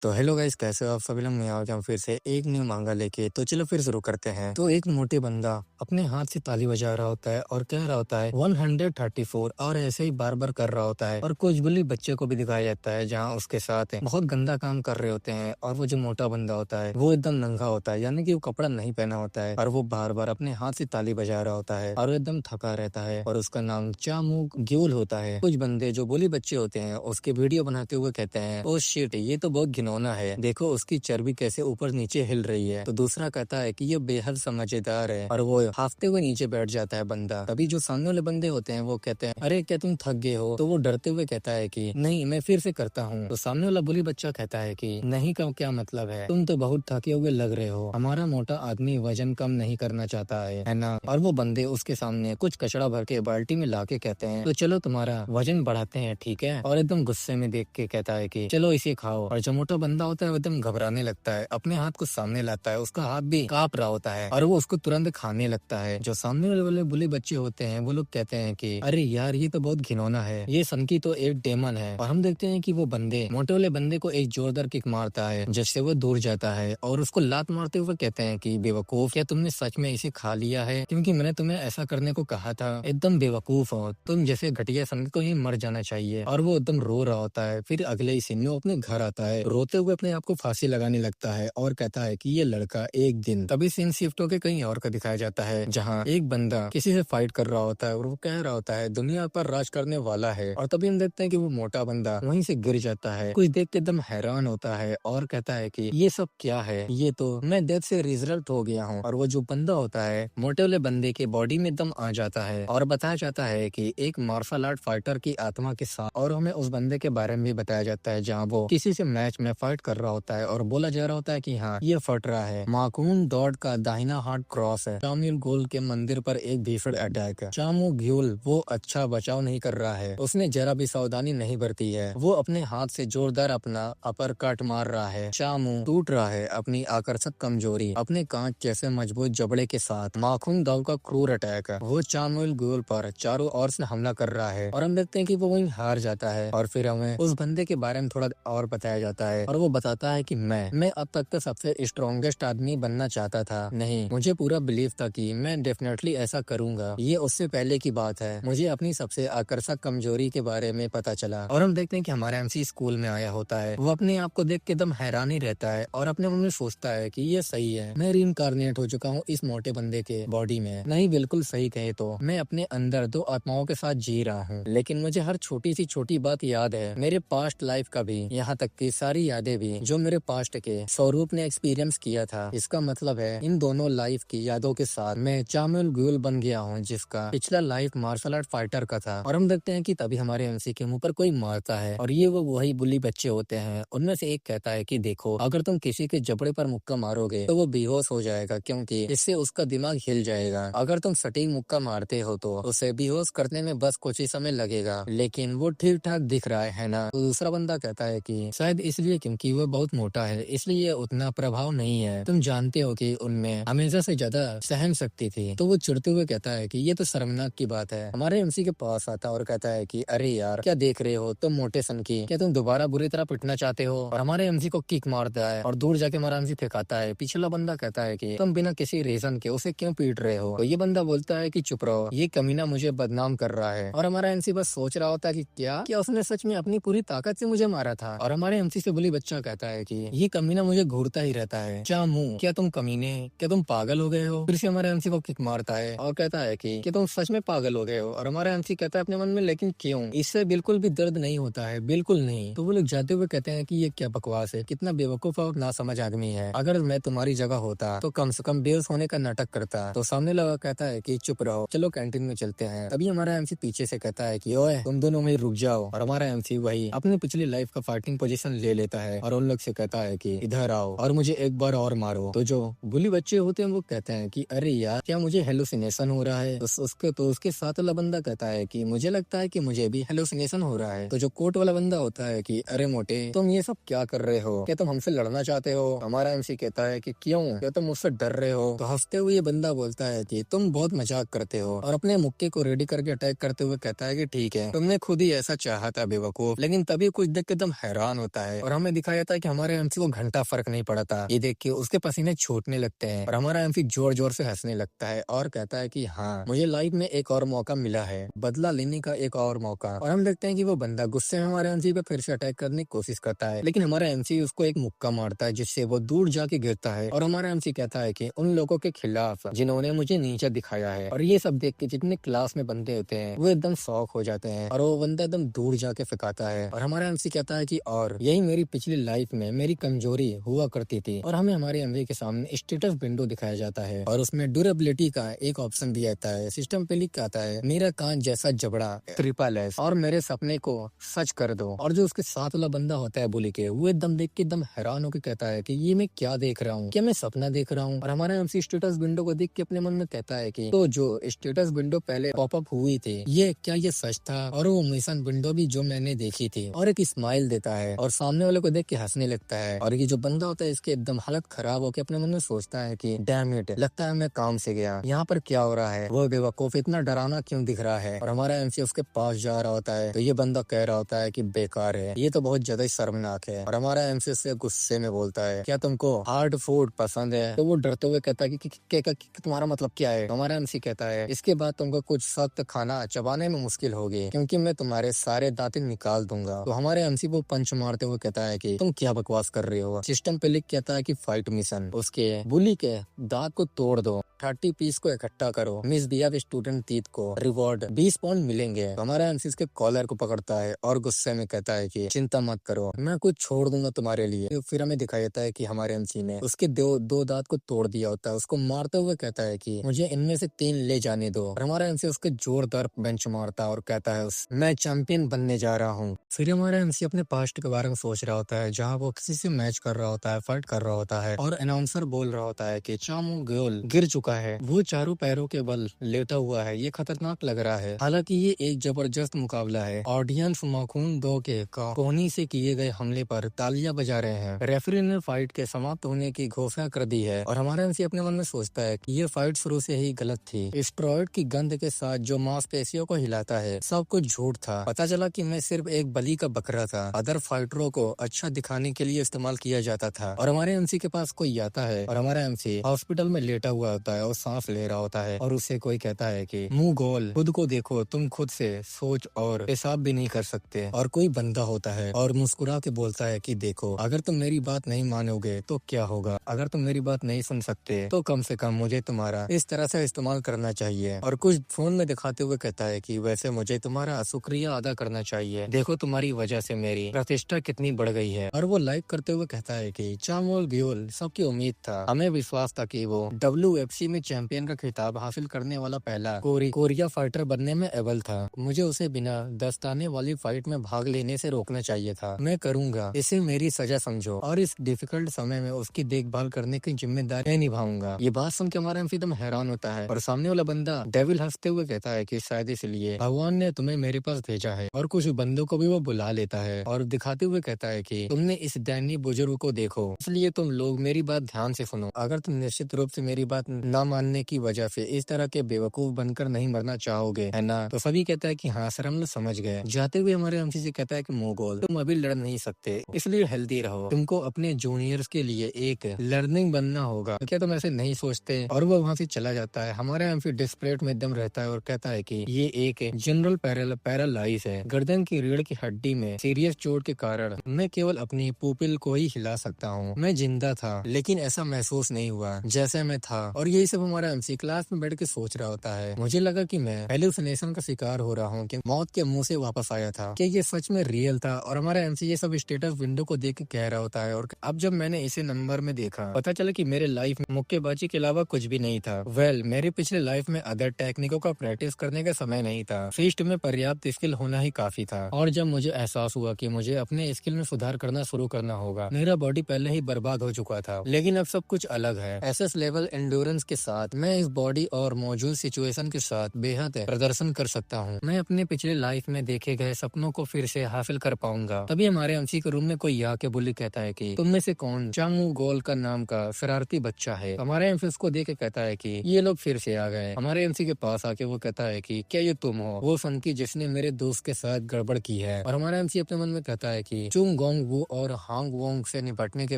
तो hello guys, कैसे हो आप सभी लोग। मैं आ गया हूँ फिर से एक न्यू मांगा लेके। तो चलो फिर शुरू करते हैं। तो एक मोटे बंदा अपने हाथ से ताली बजा रहा होता है और कह रहा होता है 134 और ऐसे ही बार बार कर रहा होता है। और कुछ बुली बच्चे को भी दिखाया जाता है जहाँ उसके साथ बहुत गंदा काम कर रहे होते हैं। और वो जो मोटा बंदा होता है वो एकदम नंगा होता है, यानी कि वो कपड़ा नहीं पहना होता है और वो बार बार अपने हाथ से ताली बजा रहा होता है और वो एकदम थका रहता है। और उसका नाम चामू ग्यूल होता है। कुछ बंदे जो बुली बच्चे होते हैं उसके वीडियो बनाते हुए कहते हैं, ओ शिट, ये तो बहुत घिनौना है, देखो उसकी चर्बी कैसे ऊपर नीचे हिल रही है। तो दूसरा कहता है कि ये बेहद समझदार है और वो हाफते हुए नीचे बैठ जाता है बंदा। तभी जो सामने वाले बंदे होते हैं वो कहते हैं, अरे क्या तुम थक गए हो? तो वो डरते हुए कहता है कि नहीं, मैं फिर से करता हूँ। तो सामने वाला बुली बच्चा कहता है कि नहीं का क्या मतलब है, तुम तो बहुत थके हुए लग रहे हो, हमारा मोटा आदमी वजन कम नहीं करना चाहता है ना। और वो बंदे उसके सामने कुछ कचड़ा भर के बाल्टी में ला के कहते हैं, तो चलो तुम्हारा वजन बढ़ाते हैं, ठीक है। और एकदम गुस्से में देख के कहता है कि चलो इसे खाओ। और जो मोटा बंदा होता है वो एकदम घबराने लगता है, अपने हाथ को सामने लाता है, उसका हाथ भी कांप रहा होता है और वो उसको तुरंत खाने लगता है। जो सामने वाले बुले बच्चे होते हैं वो लोग कहते हैं कि अरे यार, ये तो बहुत घिनौना है, ये सनकी तो एक डेमन है। और हम देखते हैं कि वो बंदे मोटे वाले बंदे को एक जोरदार किक मारता है जिससे वो दूर जाता है और उसको लात मारते हुए कहते हैं कि बेवकूफ, क्या तुमने सच में इसे खा लिया है? क्योंकि मैंने तुम्हें ऐसा करने को कहा था, एकदम बेवकूफ हो तुम, जैसे घटिया सनकी को ही मर जाना चाहिए। और वो एकदम रो रहा होता है। फिर अगले ही सीन में अपने घर आता है, रोते हुए अपने आप को फांसी लगाने लगता है और कहता है कि ये लड़का एक दिन। तभी सीन शिफ्ट होकर कहीं और का दिखाया जाता है जहाँ एक बंदा किसी से फाइट कर रहा होता है और वो कह रहा होता है दुनिया पर राज करने वाला है। और तभी हम देखते हैं कि वो मोटा बंदा वहीं से गिर जाता है। कुछ देख के एकदम हैरान होता है और कहता है कि ये सब क्या है, ये तो मैं डेथ से रिजल्ट हो गया हूँ। और वो जो बंदा होता है मोटे वाले बंदे के बॉडी में एकदम आ जाता है और बताया जाता है कि एक मार्शल आर्ट फाइटर की आत्मा के साथ। और हमें उस बंदे के बारे में भी बताया जाता है जहाँ वो किसी से मैच में फाइट कर रहा होता है और बोला जा रहा होता है कि हाँ, ये फट रहा है। माकून दौड़ का दाहिना हाथ क्रॉस है। चामुल गोल के मंदिर पर एक भीषण अटैक है। चामू ग्यूल वो अच्छा बचाव नहीं कर रहा है, उसने जरा भी सावधानी नहीं बरती है, वो अपने हाथ से जोरदार अपना अपर कट मार रहा है। चामू टूट रहा है अपनी आकर्षक कमजोरी अपने कांच जैसे मजबूत जबड़े के साथ। माखून दाव का क्रूर अटैक है, वो चामुल गोल पर चारों ओर से हमला कर रहा है और हम देखते हैं कि वो वहीं हार जाता है। और फिर हमें उस बंदे के बारे में थोड़ा और बताया जाता है और वो बताता है कि मैं अब तक तो सबसे स्ट्रॉन्गेस्ट आदमी बनना चाहता था, नहीं, मुझे पूरा बिलीव था कि मैं डेफिनेटली ऐसा करूंगा। ये उससे पहले की बात है, मुझे अपनी सबसे आकर्षक कमजोरी के बारे में पता चला। और हम देखते हैं कि हमारा एमसी स्कूल में आया होता है, वो अपने आप को देख के एकदम हैरान ही रहता है और अपने मन में सोचता है कि ये सही है, मैं रीइंकार्नेट हो चुका हूँ इस मोटे बंदे के बॉडी में। नहीं, बिल्कुल सही कहे तो मैं अपने अंदर दो आत्माओं के साथ जी रहा हूँ, लेकिन मुझे हर छोटी सी छोटी बात याद है, मेरे पास्ट लाइफ का भी, यहाँ तक की सारी यादें भी जो मेरे पास्ट के स्वरूप ने एक्सपीरियंस किया था। इसका मतलब है इन दोनों लाइफ की यादों के साथ मैं चामुल ग्यूल बन गया हूँ जिसका पिछला लाइफ मार्शल आर्ट फाइटर का था। और हम देखते हैं कि तभी हमारे एमसी के मुंह पर कोई मारता है और ये वो वही बुली बच्चे होते हैं। उनमें से एक कहता है कि देखो, अगर तुम किसी के जबड़े पर मुक्का मारोगे तो वो बेहोश हो जाएगा, क्योंकि इससे उसका दिमाग हिल जाएगा। अगर तुम सटीक मुक्का मारते हो तो उसे बेहोश करने में बस कुछ ही समय लगेगा, लेकिन वो ठीक ठाक दिख रहा है ना। तो दूसरा बंदा कहता है कि शायद इसलिए क्योंकि वो बहुत मोटा है, इसलिए उतना प्रभाव नहीं है, तुम जानते हो कि उनमें हमेशा से ज्यादा सहन शक्ति थी। तो वो चिढ़ते हुए कहता है कि ये तो शर्मनाक की बात है। हमारे एमसी के पास आता और कहता है कि अरे यार, क्या देख रहे हो तुम मोटे सन की, क्या तुम दोबारा बुरी तरह पिटना चाहते हो? और हमारे एमसी को किक मारता है और दूर जाके हमारा एमसी फेंकाता है। पिछला बंदा कहता है कि तुम बिना किसी रीजन के उसे क्यों पीट रहे हो? तो ये बंदा बोलता है कि चुप रहो, ये कमीना मुझे बदनाम कर रहा है। और हमारा एमसी बस सोच रहा होता है कि क्या उसने सच में अपनी पूरी ताकत से मुझे मारा था? और हमारे एमसी से बुली बच्चा कहता है कि ये कमीना मुझे घूरता ही रहता है। चामू, क्या तुम कमीने, क्या तुम पागल हो गए हो? फिर से हमारे एमसी को किक मारता है और कहता है कि तुम सच में पागल हो गए हो? और हमारा एमसी कहता है अपने मन में, लेकिन क्यों? इससे बिल्कुल भी दर्द नहीं होता है, बिल्कुल नहीं। तो वो लोग जाते हुए कहते हैं कि ये क्या बकवास है, कितना बेवकूफ और नासमझ आदमी है, अगर मैं तुम्हारी जगह होता तो कम से कम बेहोश होने का नाटक करता। तो सामने लगा कहता है कि चुप रहो, चलो कैंटीन में चलते हैं। तभी हमारा एमसी पीछे से कहता है कि ओए, तुम दोनों में रुक जाओ। और हमारा एमसी वही अपनी पिछली लाइफ का फाइटिंग पोजीशन ले लेता है और उन लोग से कहता है कि इधर आओ और मुझे एक बार और मारो। तो जो बुली बच्चे होते हैं वो कहते हैं कि अरे यार, क्या मुझे हेलुसिनेशन हो रहा है? तो उसके साथ वाला बंदा कहता है कि मुझे लगता है कि मुझे भी हेलुसिनेशन हो रहा है। तो जो कोट वाला बंदा होता है कि अरे मोटे, तुम ये सब क्या कर रहे हो? क्या तुम हमसे लड़ना चाहते हो? हमारा एमसी कहता है कि क्यों, क्या तुम मुझसे डर रहे हो? तो हंसते हुए ये बंदा बोलता है कि तुम बहुत मजाक करते हो और अपने मुक्के को रेडी करके अटैक करते हुए कहता है कि ठीक है, तुमने खुद ही ऐसा चाहा था बेवकूफ। लेकिन तभी कुछ देख के एकदम हैरान होता है और हमें में दिखाया जाता है कि हमारे एमसी को घंटा फर्क नहीं पड़ा था। ये देख के उसके पसीने छूटने लगते हैं और हमारा एमसी जोर जोर से हंसने लगता है और कहता है कि हाँ, मुझे लाइफ में एक और मौका मिला है, बदला लेने का एक और मौका। और हम देखते हैं कि वो बंदा गुस्से में हमारे एमसी पे फिर से अटैक करने की कोशिश करता है, लेकिन हमारा एमसी उसको एक मुक्का मारता है जिससे वो दूर जाके गिरता है। और हमारा एमसी कहता है कि उन लोगों के खिलाफ जिन्होंने मुझे नीचा दिखाया है। और ये सब देख के जितने क्लास में बंदे होते हैं वो एकदम शॉक हो जाते हैं और वो बंदा एकदम दूर जाके फेंकाता है। और हमारा एमसी कहता है कि और यही मेरी पिछली लाइफ में मेरी कमजोरी हुआ करती थी। और हमें हमारे एमसी के सामने स्टेटस विंडो दिखाया जाता है और उसमें ड्यूरेबिलिटी का एक ऑप्शन दिया जाता है। सिस्टम पे लिखा आता है मेरा कान जैसा जबड़ा ट्रिपल एस और मेरे सपने को सच कर दो। और जो उसके साथ वाला बंदा होता है बुली के, वो एकदम देख के एकदम हैरान होकर कहता है कि ये मैं क्या देख रहा हूँ, क्या मैं सपना देख रहा हूँ। और हमारा एमसी स्टेटस विंडो को देख के अपने मन में कहता है कि तो जो स्टेटस विंडो पहले पॉपअप हुई थी ये क्या ये सच था, और वो मिशन विंडो भी जो मैंने देखी थी। और एक स्माइल देता है और सामने वाले को देख के हंसने लगता है। और ये जो बंदा होता है इसके एकदम हालत खराब होकर अपने मन में सोचता है कि डैम इट, लगता है मैं काम से गया, यहाँ पर क्या हो रहा है, वो बेवकूफ इतना डरावना क्यों दिख रहा है। और हमारा एमसी उसके पास जा रहा होता है तो ये बंदा कह रहा होता है कि बेकार है, ये तो बहुत ज्यादा ही शर्मनाक है। और हमारा एमसी से गुस्से में बोलता है क्या तुमको हार्ड फूड पसंद है। तो वो डरते हुए कहता है कि तुम्हारा मतलब क्या है। तो हमारा एमसी कहता है इसके बाद तुमको कुछ सख्त खाना चबाने में मुश्किल होगी क्योंकि मैं तुम्हारे सारे दांत निकाल दूंगा। तो हमारे एमसी को पंच मारते हुए कहता है कि तुम क्या बकवास कर रहे हो। सिस्टम पे लिख कहता है कि फाइट मिशन, उसके बुली के दांत को तोड़ दो, 30 पीस को इकट्ठा करो, मिस बिहेव स्टूडेंट तीत को रिवॉर्ड 20 पॉइंट मिलेंगे। तो हमारा एमसी के कॉलर को पकड़ता है और गुस्से में कहता है कि चिंता मत करो, मैं कुछ छोड़ दूंगा तुम्हारे लिए। तो फिर हमें दिखाई देता है कि हमारे एमसी ने उसके दो दांत को तोड़ दिया होता है। उसको मारते हुए कहता है कि मुझे इनमें से 3 ले जाने दो। और हमारा एमसी उसके जोरदार बेंच मारता है और कहता है मैं चैंपियन बनने जा रहा हूँ। फिर हमारा एमसी अपने पास्ट के बारे में सोच रहा होता है जहाँ वो किसी से मैच कर रहा होता है, फाइट कर रहा होता है और अनाउंसर बोल रहा होता है कि चामू गोल गिर चुका है, वो चारों पैरों के बल लेटा हुआ है, ये खतरनाक लग रहा है। हालांकि ये एक जबरदस्त मुकाबला है। ऑडियंस माखून 2 के कोहनी से किए गए हमले पर तालियां बजा रहे हैं। रेफरी ने फाइट के समाप्त होने की घोषणा कर दी है। और हमारा एमसी अपने मन में सोचता है कि ये फाइट शुरू से ही गलत थी। स्टेरॉइड की गंध के साथ जो मांसपेशियों को हिलाता है सब कुछ झूठ था। पता चला कि मैं सिर्फ एक बलि का बकरा था, अदर फाइटरों को अच्छा दिखाने के लिए इस्तेमाल किया जाता था। और हमारे एमसी के पास कोई आता है और हमारा एमसी हॉस्पिटल में लेटा हुआ होता है और सांस ले रहा होता है और उससे कोई कहता है कि मुंह गोल, खुद को देखो, तुम खुद से सोच और पेशाब भी नहीं कर सकते। और कोई बंदा होता है और मुस्कुरा के बोलता है कि देखो अगर तुम मेरी बात नहीं मानोगे तो क्या होगा, अगर तुम मेरी बात नहीं सुन सकते तो कम से कम मुझे तुम्हारा इस तरह से इस्तेमाल करना चाहिए। और कुछ फोन में दिखाते हुए कहता है कि वैसे मुझे तुम्हारा शुक्रिया अदा करना चाहिए, देखो तुम्हारी वजह से मेरी प्रतिष्ठा कितनी बढ़ गई है। और वो लाइक करते हुए कहता है कि चामोल ग्योल सबकी उम्मीद था, हमें विश्वास था कि वो WFC में चैंपियन का खिताब हासिल करने वाला पहला कोरिया फाइटर बनने में एबल था। मुझे उसे बिना दस्ताने वाली फाइट में भाग लेने से रोकना चाहिए था। मैं करूंगा, इसे मेरी सजा समझो और इस डिफिकल्ट समय में उसकी देखभाल करने की जिम्मेदारी निभाऊंगा। ये बात सुन के हमारा एमसी एकदम हैरान होता है और सामने वाला बंदा डेविल हंसते हुए कहता है कि शायद इसलिए भगवान ने तुम्हें मेरे पास भेजा है। और कुछ बंदों को भी वो बुला लेता है और दिखाते हुए कहता है कि तुमने इस दैनी बुजुर्ग को देखो, इसलिए तुम लोग मेरी बात ध्यान से सुनो। अगर तुम निश्चित रूप से मेरी बात न मानने की वजह से इस तरह के बेवकूफ बनकर नहीं मरना चाहोगे, है ना? तो सभी कहता है कि हाँ सर, हम लोग समझ गए। जाते हुए हमारे एमसी से कहता है कि मोगोल, तुम अभी लड़ नहीं सकते, इसलिए हेल्दी रहो, तुमको अपने जूनियर्स के लिए एक लर्निंग बनना होगा। तो क्या तुम ऐसे नहीं सोचते? और वो वहाँ से चला जाता है। हमारा एमसी डिस्परेट में एकदम रहता है और कहता है कि ये एक जनरल पैरालाइज है, गर्दन की रीढ़ की हड्डी में सीरियस चोट के कारण मैं केवल अपनी पुपिल को ही हिला सकता हूँ। मैं जिंदा था लेकिन ऐसा महसूस नहीं हुआ जैसे मैं था। और यही सब हमारा एमसी क्लास में बैठ के सोच रहा होता है। मुझे लगा कि मैं हेलुसिनेशन का शिकार हो रहा हूँ, कि मौत के मुंह से वापस आया था, कि ये सच में रियल था। और हमारा एमसी ये सब स्टेटस विंडो को देख के कह रहा होता है। और अब जब मैंने इसे नंबर में देखा पता चला कि मेरे लाइफ में मुक्केबाजी के अलावा कुछ भी नहीं था। मेरे पिछले लाइफ में अदर टेक्निकों का प्रैक्टिस करने का समय नहीं था, फीस्ट में पर्याप्त स्किल होना ही काफी था। और जब मुझे एहसास हुआ कि मुझे अपने स्किल में सुधार करना शुरू करना होगा, मेरा बॉडी पहले ही बर्बाद हो चुका था, लेकिन अब सब कुछ अलग है। एसएस लेवल एंड्योरेंस के साथ मैं इस बॉडी और मौजूद सिचुएशन के साथ बेहद प्रदर्शन कर सकता हूँ। मैं अपने पिछले लाइफ में देखे गए सपनों को फिर से हासिल कर पाऊंगा। तभी हमारे एमसी के रूम में कोई आके बुली कहता है कि तुम में से कौन चांगू गोल का नाम का शरारती बच्चा है। हमारे एमसी उसको देख के कहता है कि ये लोग फिर से आ गए। हमारे एमसी के पास आके वो कहता है कि क्या ये तुम हो, वो फंकी जिसने मेरे दोस्त के साथ गड़बड़ की है। और हमारा एमसी अपने मन में कहता है कि चुंग गोंग जोंग वू और हांग वोंग से निपटने के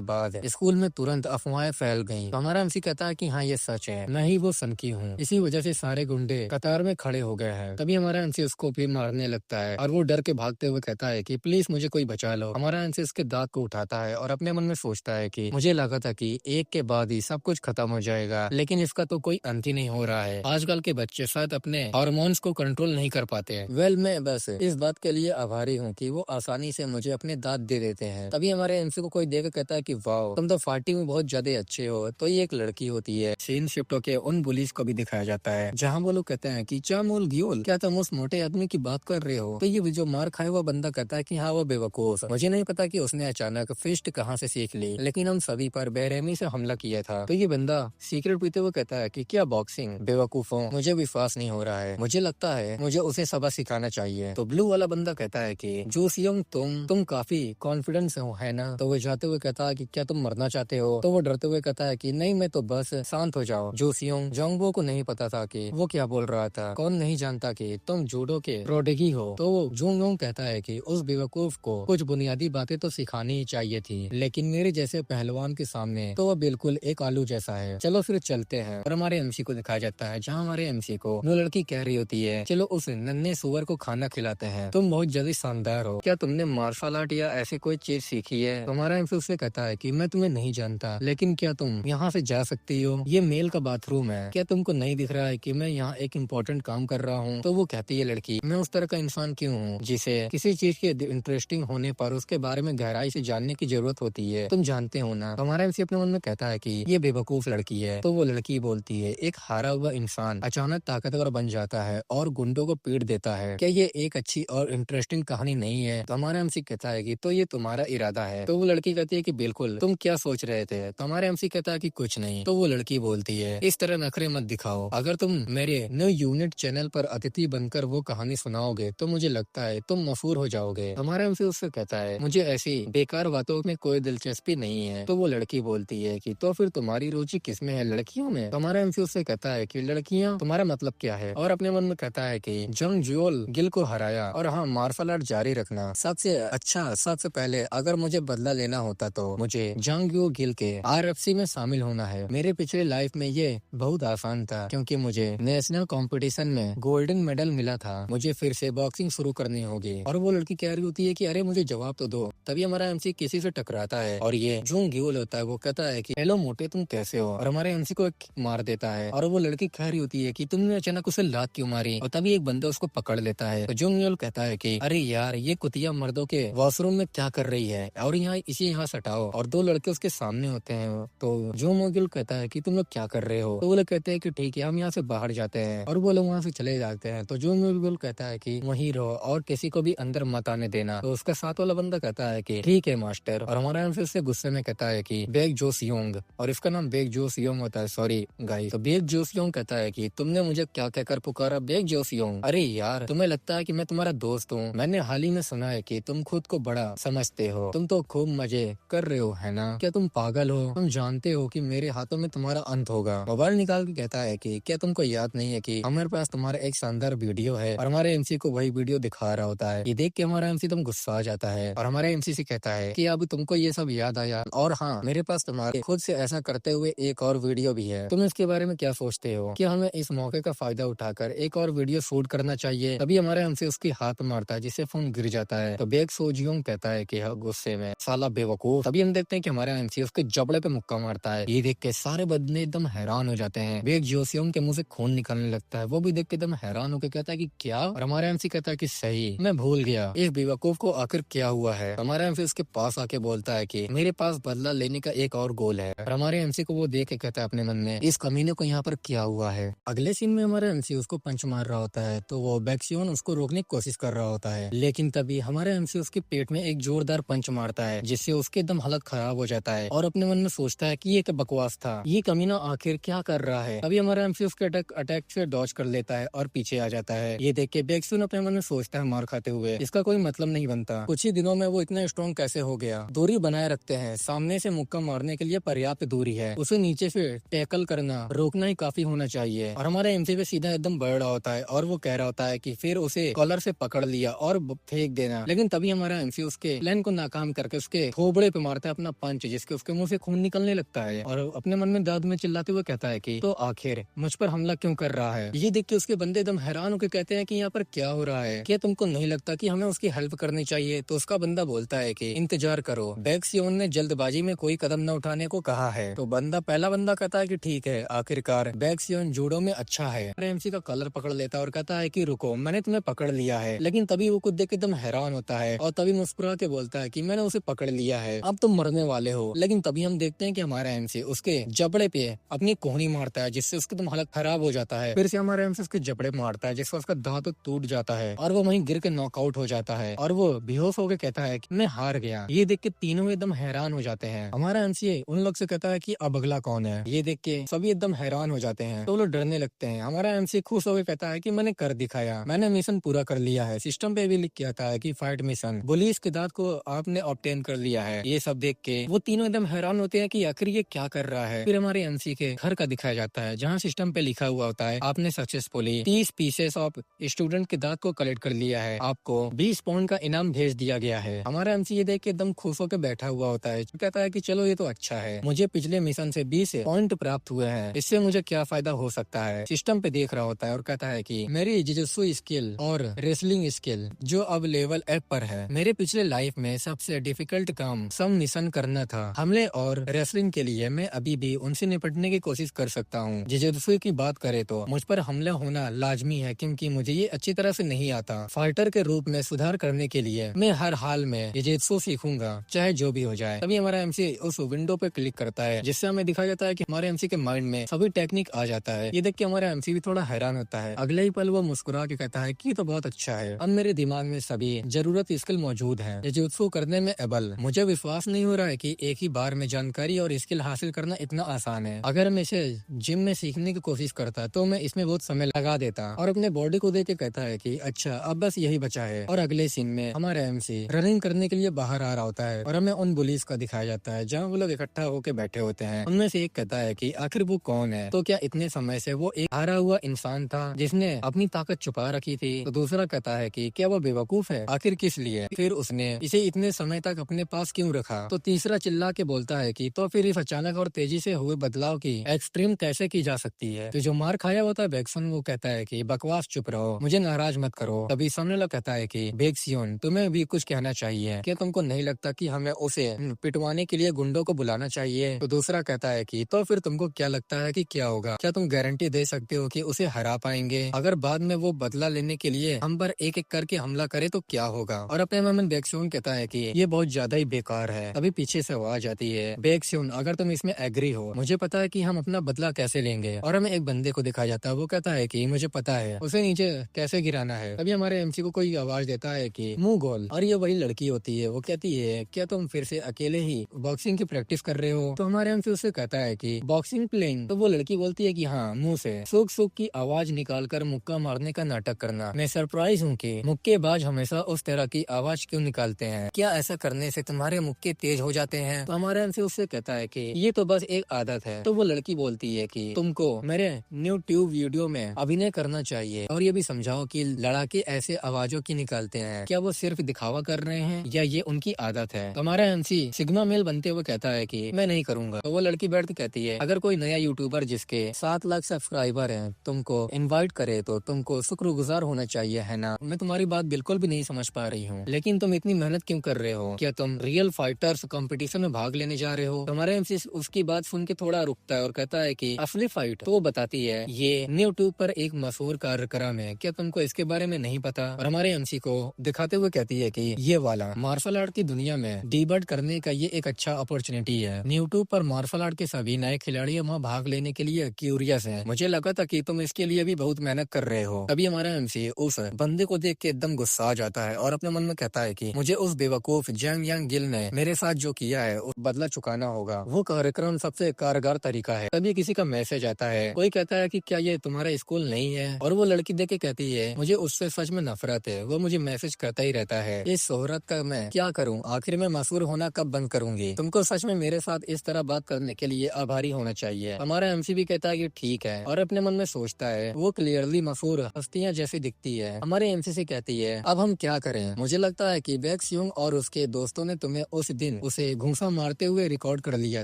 बाद स्कूल में तुरंत अफवाहें फैल गईं। तो हमारा एमसी कहता है कि हाँ ये सच है, मैं ही वो सनकी हूँ। इसी वजह से सारे गुंडे कतार में खड़े हो गए हैं। तभी हमारा एमसी उसको भी मारने लगता है और वो डर के भागते हुए कहता है कि प्लीज मुझे कोई बचा लो। हमारा एमसी उसके दांत को उठाता है और अपने मन में सोचता है कि मुझे लगा था कि एक के बाद ही सब कुछ खत्म हो जाएगा, लेकिन इसका तो कोई अंत ही नहीं हो रहा है। आजकल के बच्चे शायद अपने हार्मोन्स को कंट्रोल नहीं कर पाते। मैं बस इस बात के लिए आभारी हूँ कि वो आसानी से मुझे अपने दांत दे देते हैं। तभी हमारे एमसी को कोई देख कहता है कि वाओ तुम तो पार्टी में बहुत ज्यादा अच्छे हो। तो ये एक लड़की होती है। सीन शिफ्ट होके उन पुलिस को भी दिखाया जाता है जहाँ वो लोग कहते हैं कि चामोल गियोल क्या तुम उस मोटे आदमी की बात कर रहे हो। तो ये जो मार खाए हुआ बंदा कहता है कि हाँ वो बेवकूफ, मुझे नहीं पता कि उसने अचानक फिस्ट कहाँ से सीख ली, लेकिन हम सभी पर बेरहमी से हमला किया था। तो ये बंदा सिगरेट पीते हुए कहता है कि क्या बॉक्सिंग, बेवकूफों, मुझे विश्वास नहीं हो रहा है, मुझे लगता है मुझे उसे सबक सिखाना चाहिए। तो ब्लू वाला बंदा कहता है कि जो सियोंग तुम काफी कॉन्फिडेंस हो है ना। तो वो जाते हुए कहता है कि क्या तुम मरना चाहते हो। तो वो डरते हुए कहता है कि नहीं मैं तो बस शांत हो जाओ। जो सियोंग जोंगबो को नहीं पता था कि वो क्या बोल रहा था, कौन नहीं जानता कि तुम जूडो के प्रोडिगी हो। तो वो जोंगयोंग कहता है कि उस बेवकूफ को कुछ बुनियादी बातें तो सिखानी ही चाहिए थी, लेकिन मेरे जैसे पहलवान के सामने तो वो बिल्कुल एक आलू जैसा है। चलो फिर चलते हैं। और हमारे एमसी को दिखाया जाता है जहाँ हमारे एमसी को वो लड़की कह रही होती है चलो उस नन्हे सुअर को खाना खिलाते हैं, तुम बहुत जल्दी शानदार हो, क्या तुमने मार्शल आर्ट या ऐसी कोई चीज सीखी है। तो हमारा एमसी उससे कहता है कि मैं तुम्हें नहीं जानता, लेकिन क्या तुम यहाँ से जा सकती हो, ये मेल का बाथरूम है, क्या तुमको नहीं दिख रहा है कि मैं यहाँ एक इम्पोर्टेंट काम कर रहा हूँ। तो वो कहती है लड़की मैं उस तरह का इंसान क्यों हूँ जिसे किसी चीज के इंटरेस्टिंग होने पर उसके बारे में गहराई से जानने की जरूरत होती है, तुम जानते हो ना। तो हमारा एमसी अपने मन में कहता है कि ये बेवकूफ लड़की है। तो वो लड़की बोलती है एक हारा हुआ इंसान अचानक ताकतवर बन जाता है और गुंडों को पीट देता है, क्या ये एक अच्छी और इंटरेस्टिंग कहानी नहीं है। तो हमारा एमसी कहता है कि तो ये तुम्हारा इरादा है। तो वो लड़की कहती है कि बिल्कुल, तुम क्या सोच रहे थे। तो हमारे एमसी कहता है कि कुछ नहीं। तो वो लड़की बोलती है इस तरह नखरे मत दिखाओ, अगर तुम मेरे न्यू यूनिट चैनल पर अतिथि बनकर वो कहानी सुनाओगे तो मुझे लगता है तुम मशहूर हो जाओगे। हमारा एमसी उससे कहता है मुझे ऐसी बेकार बातों में कोई दिलचस्पी नहीं है। तो वो लड़की बोलती है कि तो फिर तुम्हारी रुचि किसमें है, लड़कियों में। तो हमारा एमसी उससे कहता है कि लड़कियां तुम्हारा मतलब क्या है, और अपने मन में कहता है कि जंग जुओल गिल को हराया और हाँ मार्शल आर्ट जारी रखना सबसे अच्छा। सबसे पहले अगर मुझे बदला लेना होता तो मुझे जंग यू गिल के आरएफसी में शामिल होना है। मेरे पिछले लाइफ में ये बहुत आसान था क्योंकि मुझे नेशनल कंपटीशन में गोल्डन मेडल मिला था, मुझे फिर से बॉक्सिंग शुरू करनी होगी। और वो लड़की कह रही होती है कि अरे मुझे जवाब तो दो। तभी हमारा एमसी किसी से टकराता है और ये जंग गिल होता है। वो कहता है कि हेलो मोटे तुम कैसे हो, और हमारे एमसी को एक मार देता है। और वो लड़की कह रही होती है कि तुमने अचानक उसे लात क्यों मारी। और तभी एक बंदा उसको पकड़ लेता है। तो जंग गिल कहता है कि अरे यार ये कुतिया मर्दों के वॉशरूम में क्या कर रही है, और यहाँ सटाओ। और दो लड़के उसके सामने होते हैं। तो जो मोगिल कहता है कि तुम लोग क्या कर रहे हो। तो वो लोग कहते हैं कि ठीक है हम यहाँ से बाहर जाते हैं, और वो लोग वहाँ से चले जाते हैं। तो जो मोगिल कहता है कि वहीं रहो और किसी को भी अंदर मत आने देना। तो उसका साथ वाला बंदा कहता है कि ठीक है मास्टर। और हमारा एमसी उससे गुस्से में कहता है कि बेग जो सियोंग, और इसका नाम बेग जो सियोंग होता है, सॉरी गाइस। तो बेग जो सियोंग कहता है कि तुमने मुझे क्या कहकर पुकारा, बेग जो सियोंग। अरे यार तुम्हें लगता है कि मैं तुम्हारा दोस्त हूँ, मैंने हाल ही में सुना है कि तुम खुद को बड़ा समझते हो, तुम तो खूब मजे कर रहे हो है ना, क्या तुम पागल हो, तुम जानते हो कि मेरे हाथों में तुम्हारा अंत होगा। मोबाइल निकाल के कहता है कि क्या तुमको याद नहीं है कि हमारे पास तुम्हारा एक शानदार वीडियो है, और हमारे एमसी को वही वीडियो दिखा रहा होता है। ये देख के हमारा एमसी तुम गुस्सा आ जाता है और हमारे एमसी से कहता है कि अब तुमको ये सब याद आया, और हाँ मेरे पास तुम्हारे खुद से ऐसा करते हुए एक और वीडियो भी है, तुम इसके बारे में क्या सोचते हो, कि हमें इस मौके का फायदा उठाकर एक और वीडियो शूट करना चाहिए। तभी हमारे एमसी उसकी हाथ मारता है जिससे फोन गिर जाता है। तो बेग सोजियोंग कहता है कि गुस्से में साला बेवकूफ। तभी हम देखते हैं कि हमारा एमसी उसके जबड़े पे मुक्का मारता है। ये देख के सारे बंदे एकदम हैरान हो जाते हैं। बेग जोसियोंग के मुंह से खून निकलने लगता है। वो भी देख के एकदम हैरान होकर कहता है कि क्या, और हमारा एमसी कहता है कि सही, मैं भूल गया इस बेवकूफ को आखिर क्या हुआ है। हमारा एमसी उसके पास आके बोलता है कि मेरे पास बदला लेने का एक और गोल है। और हमारे एमसी को वो देख के कहता है अपने मन में इस कमीने को यहाँ पर क्या हुआ है। अगले सीन में हमारा एमसी उसको पंच मार रहा होता है, तो वो बैक्सियोन उसको रोकने की कोशिश कर रहा होता है, लेकिन तभी हमारा एमसी उसके पेट में एक जोरदार पंच मारता है जिससे उसके एकदम हालत खराब हो जाता है, और अपने मन में सोचता है कि ये क्या बकवास था, ये कमीना आखिर क्या कर रहा है। अभी हमारा एमसी उसके अटैक से डॉज कर लेता है और पीछे आ जाता है। ये देख के बैक्सियोन अपने मन में सोचता है मार खाते हुए इसका कोई मतलब नहीं बनता, कुछ ही दिनों में वो इतना स्ट्रॉन्ग कैसे हो गया। दूरी बनाए रखते हैं, सामने से मुक्का मारने के लिए पर्याप्त दूरी है, उसे नीचे से टैकल करना रोकना ही काफी होना चाहिए। और हमारा एमसी पे सीधा एकदम बढ़ रहा होता है और वो कह रहा होता है कि फिर उसे कॉलर से पकड़ लिया और फेंक देना। लेकिन तभी हमारा एमसी उसके प्लान को नाकाम करके उसके थोबड़े पे मारता है अपना पंच, जिसके उसके मुंह से खून निकलने लगता है और अपने मन में दाद में चिल्लाते हुए कहता है कि तो आखिर मुझ पर हमला क्यों कर रहा है। ये देख के उसके बंदे एकदम हैरान होकर कहते हैं कि यहाँ पर क्या हो रहा है, क्या तुमको नहीं लगता कि हमें उसकी हेल्प करनी चाहिए। तो उसका बंदा बोलता है कि इंतजार करो, बैक्सियोन ने जल्दबाजी में कोई कदम न उठाने को कहा है। तो पहला बंदा कहता है कि ठीक है। आखिरकार बैक्सियोन जूडो में अच्छा है। एमसी का कलर पकड़ लेता है और कहता है कि रुको, मैंने तुम्हें पकड़ लिया है। लेकिन तभी वो खुद देख के एकदम हैरान होता है और तभी मुस्कुरा के बोलता है कि मैंने उसे पकड़ लिया है, अब तुम मरने वाले हो। लेकिन तभी हम देखते हैं कि हमारा एमसी उसके जबड़े पे अपनी कोहनी मारता है, जिससे उसकी एकदम हालत खराब हो जाता है। फिर से हमारा एमसी उसके जबड़े मारता है, जिससे उसका दांत टूट जाता है और वो वहीं गिर के नॉकआउट हो जाता है और वो बेहोश होकर कहता है कि मैं हार गया। ये देख के तीनों एकदम हैरान हो जाते हैं। हमारा एमसी उन लोग से कहता है कि अब अगला कौन है। ये देख के सभी एकदम हैरान हो जाते हैं, तो वो लोग डरने लगते हैं। हमारा एमसी खुश होकर कहता है कि मैंने कर दिखाया, मैंने मिशन पूरा कर लिया है। सिस्टम पे भी लिख के आता है कि फाइट मिशन, बुलीस के दांत को आपने ऑब्टेन कर लिया है। ये सब देख के वो तीनों एकदम हैरान होते हैं कि आखिर ये क्या कर रहा है। फिर हमारे एमसी के घर का दिखाया जाता है, जहाँ सिस्टम पे लिखा हुआ होता है आपने सक्सेसफुली 30 पीसेस ऑफ स्टूडेंट के दांत को कलेक्ट कर लिया है, आपको 20 पाउंड का इनाम भेज दिया गया है। हमारा एमसी ये देख के एकदम खुश होकर बैठा हुआ होता है, कहता है कि चलो ये तो अच्छा है, मुझे पिछले मिशन से 20 पॉइंट प्राप्त हुए हैं, इससे मुझे क्या फायदा हो सकता है। सिस्टम पे देख रहा होता है और कहता है कि मेरी जिजुत्सु स्किल और रेसलिंग स्किल जो अब लेवल एप पर है, मेरे पिछले लाइफ में सबसे डिफिकल्ट काम सब मिशन करना था। हमले और रेसलिंग के लिए मैं अभी भी उनसे निपटने की कोशिश कर सकता हूँ। जिजुत्सु की बात करे तो मुझ पर हमला होना लाजमी है, क्योंकि मुझे ये अच्छी तरह से नहीं आता। फाइटर के रूप में सुधार करने के लिए मैं हर हाल में जिजुत्सु सीखूंगा, चाहे जो भी हो जाए। तभी हमारा एमसी उस विंडो पे क्लिक करता है, जिससे हमें दिखाया जाता है कि हमारे एमसी के माइंड में सभी टेक्निक आ जाता है। ये देख के हमारा एमसी भी थोड़ा हैरान होता है। अगले ही पल वो मुस्कुरा के कहता है कि तो बहुत अच्छा है, अब मेरे दिमाग में सभी जरूरत स्किल मौजूद है जिजुत्सु करने में एबल। मुझे विश्वास नहीं हो रहा है कि एक ही बार में जानकारी और स्किल हासिल करना इतना आसान है। अगर मैं इसे जिम में सीखने की कोशिश करता तो मैं इसमें बहुत समय लगा देता। और अपने बॉडी को देख के कहता है कि अच्छा अब बस यही बचा है। और अगले सीन में हमारा एमसी रनिंग करने के लिए बाहर आ रहा होता है और हमें उन पुलिस का दिखाया जाता है, जहाँ वो लोग इकट्ठा होकर बैठे होते हैं। उनमें से एक कहता है कि आखिर वो कौन है, तो क्या इतने समय से वो एक हारा हुआ इंसान था जिसने अपनी ताकत छुपा रखी थी। तो दूसरा कहता है कि क्या वो बेवकूफ है, आखिर किस लिए, फिर उसने इसे इतने समय तक अपने पास क्यों रखा। तो तीसरा चिल्ला के बोलता है कि तो फिर इस अचानक और तेजी से हुए बदलाव की एक्सट्रीम कैसे की जा सकती है। तो जो मार खाया होता है बैक्सन, वो कहता है कि बकवास चुप रहो, मुझे नाराज मत करो। तभी सामने वाला कहता है कि बैक्सियन तुम्हें भी कुछ कहना चाहिए, क्या तुमको नहीं लगता कि हमें उसे पिटवाने के लिए गुंडों को बुलाना चाहिए। तो दूसरा कहता है कि तो फिर तुमको क्या लगता है कि क्या होगा, क्या तुम गारंटी दे सकते हो कि उसे हरा पाएंगे। अगर बाद में वो बदला लेने के लिए हम पर एक एक करके हमला करे तो क्या होगा। और अपने मन में बैक्सियन कहता है कि ये बहुत ज्यादा ही बेकार है। तभी पीछे से आवाज आती है, बैक्सियन अगर तुम इसमें एग्री हो, मुझे पता है कि हम अपना बदला कैसे लेंगे। और हमें एक बंदे को दिखाया जाता है, वो कहता है कि मुझे पता है उसे नीचे कैसे गिराना है। तभी हमारे एमसी को कोई आवाज देता है कि मुंह गोल। और ये वही लड़की होती है, वो कहती है क्या तुम फिर से अकेले ही बॉक्सिंग की प्रैक्टिस कर रहे हो। तो हमारे एमसी उससे कहता है कि बॉक्सिंग प्लेइंग। तो वो लड़की बोलती है कि हाँ, मुंह से सुख सुख की आवाज निकालकर मुक्का मारने का नाटक करना। मैं सरप्राइज हूँ कि मुक्केबाज हमेशा उस तरह की आवाज क्यों निकालते हैं, क्या ऐसा करने से तुम्हारे मुक्के तेज हो जाते हैं। तो हमारा एमसी उससे कहता है कि ये तो बस एक आदत है। तो वो लड़की बोलती है कि तुमको मेरे न्यू ट्यूब वीडियो में अभिनय करना चाहिए और ये भी समझाओ कि लड़ाके ऐसे आवाजों की निकालते हैं, क्या वो सिर्फ दिखावा कर रहे हैं या ये उनकी आदत है। तो हमारा एमसी सिग्मा मेल बनते हुए कहता है कि मैं नहीं करूंगा। तो वो लड़की बैठ के कहती है अगर कोई नया यूट्यूबर जिसके 7 लाख सब्सक्राइबर हैं तुमको इनवाइट करे तो तुमको शुक्रगुजार होना चाहिए, है ना। मैं तुम्हारी बात बिल्कुल भी नहीं समझ पा रही हूँ, लेकिन तुम इतनी मेहनत क्यों कर रहे हो, क्या तुम रियल फाइटर्स कंपटीशन में भाग लेने जा रहे हो। तो हमारा एमसी उसकी बात सुन के थोड़ा रुकता है और कहता है कि असली फाइट। तो वो बताती है ये यूट्यूब पर एक मशहूर कार्यक्रम है, क्या तुमको इसके बारे में नहीं पता। और हमारे एमसी को दिखाते हुए कहती है कि ये वाला मार्शल आर्ट की दुनिया में डिबेट करने का ये एक अच्छा अपॉर्चुनिटी है। यूट्यूब पर मार्शल आर्ट के सभी नए खिलाड़ी वहाँ भाग लेने के लिए क्यूरियस हैं। मुझे लगा था कि तुम इसके लिए भी बहुत मेहनत कर रहे हो। तभी हमारा एमसी उस बंदे को देख के एकदम गुस्सा आ जाता है और अपने मन में कहता है कि मुझे उस बेवकूफ जंग यांग गिल ने मेरे साथ जो किया है उस बदला चुकाना होगा। वो कार्यक्रम सबसे कारगर तरीका है। तभी किसी का मैसेज आता है, कोई कहता है कि क्या ये तुम्हारा स्कूल नहीं है। और वो लड़की देख के कहती है मुझे उससे सच में नफरत है, वो मुझे मैसेज करता ही रहता है। इस शोहरत का मैं क्या करूं, आखिर में मशहूर होना कब बंद करूंगी। तुमको सच में मेरे साथ इस तरह बात करने के लिए आभारी होना चाहिए। हमारा एमसी भी कहता है कि ठीक है और अपने मन में सोचता है वो क्लियरली मशहूर हस्तियां जैसी दिखती है। हमारे एमसी से कहती है अब हम क्या करें, मुझे लगता है कि बैक्सियन बेक्सियोंग और उसके दोस्तों ने तुम्हें उस दिन उसे घूंसा मारते हुए रिकॉर्ड कर लिया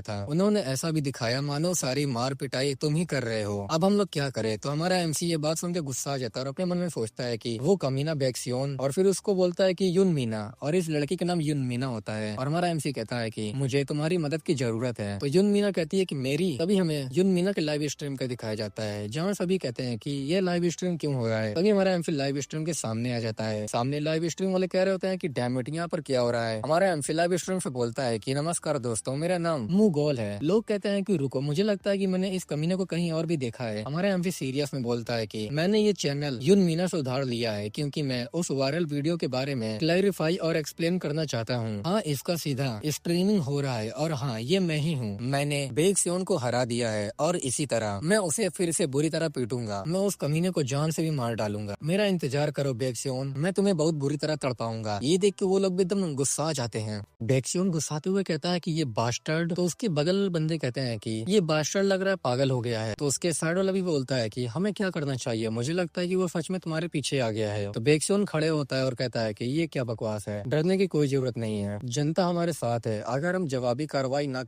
था। उन्होंने ऐसा भी दिखाया मानो सारी मार पिटाई तुम ही कर रहे हो। अब हम लोग क्या करें? तो हमारा एमसी ये बात सुन के गुस्सा आ जाता है और अपने मन में सोचता है कि वो कमीना बेक्सियोन, और फिर उसको बोलता है कि युन मीना, और इस लड़की का नाम युन मीना होता है। और हमारा एमसी कहता है कि मुझे तुम्हारी मदद की जरूरत है। तो युन मीना कहती है कि मेरी। तभी हमें युन मीना के लाइव स्ट्रीम का दिखाया जाता है जहाँ सभी कहते हैं कि ये लाइव स्ट्रीम क्यों हो रहा है। तभी हमारा एमसी लाइव स्ट्रीम के सामने आ जाता है। सामने लाइव स्ट्रीम वाले कह रहे होते हैं कि डैम इट, यहाँ पर क्या हो रहा है। हमारा एमसी लाइव स्ट्रीम से बोलता है कि नमस्कार दोस्तों, मेरा नाम मुगोल है। लोग कहते हैं कि रुको, मुझे लगता है कि मैंने इस कमीने को कहीं और भी देखा है। हमारा एमसी सीरियस में बोलता है कि मैंने ये चैनल युन मीना से उधार लिया है क्योंकि मैं उस वायरल वीडियो के बारे में क्लैरिफाई और एक्सप्लेन करना चाहता हूँ। हाँ, इसका सीधा स्ट्रीमिंग हो रहा है और हाँ, ये मैं ही हूँ। मैंने बेक्सियोन को हरा दिया है और इसी तरह मैं उसे फिर से बुरी तरह पीटूंगा। मैं उस कमीने को जान से भी मार डालूंगा। मेरा इंतजार करो बेक्सियोन, मैं तुम्हें बहुत बुरी तरह तड़पाऊंगा। ये देख के वो लोग भी एकदम गुस्सा आ जाते हैं। बेक्सियोन गुस्साते हुए कहता है कि ये बास्टर्ड। तो उसके बगल बंदे कहते हैं कि ये बास्टर्ड लग रहा है पागल हो गया है। तो उसके साइड वाला भी बोलता है कि हमें क्या करना चाहिए, मुझे लगता है कि वो सच में तुम्हारे पीछे आ गया है। तो बेक्सियोन खड़े होता है और कहता है कि ये क्या बकवास है, डरने की कोई जरूरत नहीं है, जनता हमारे साथ है। अगर हम जवाबी कार्रवाई ना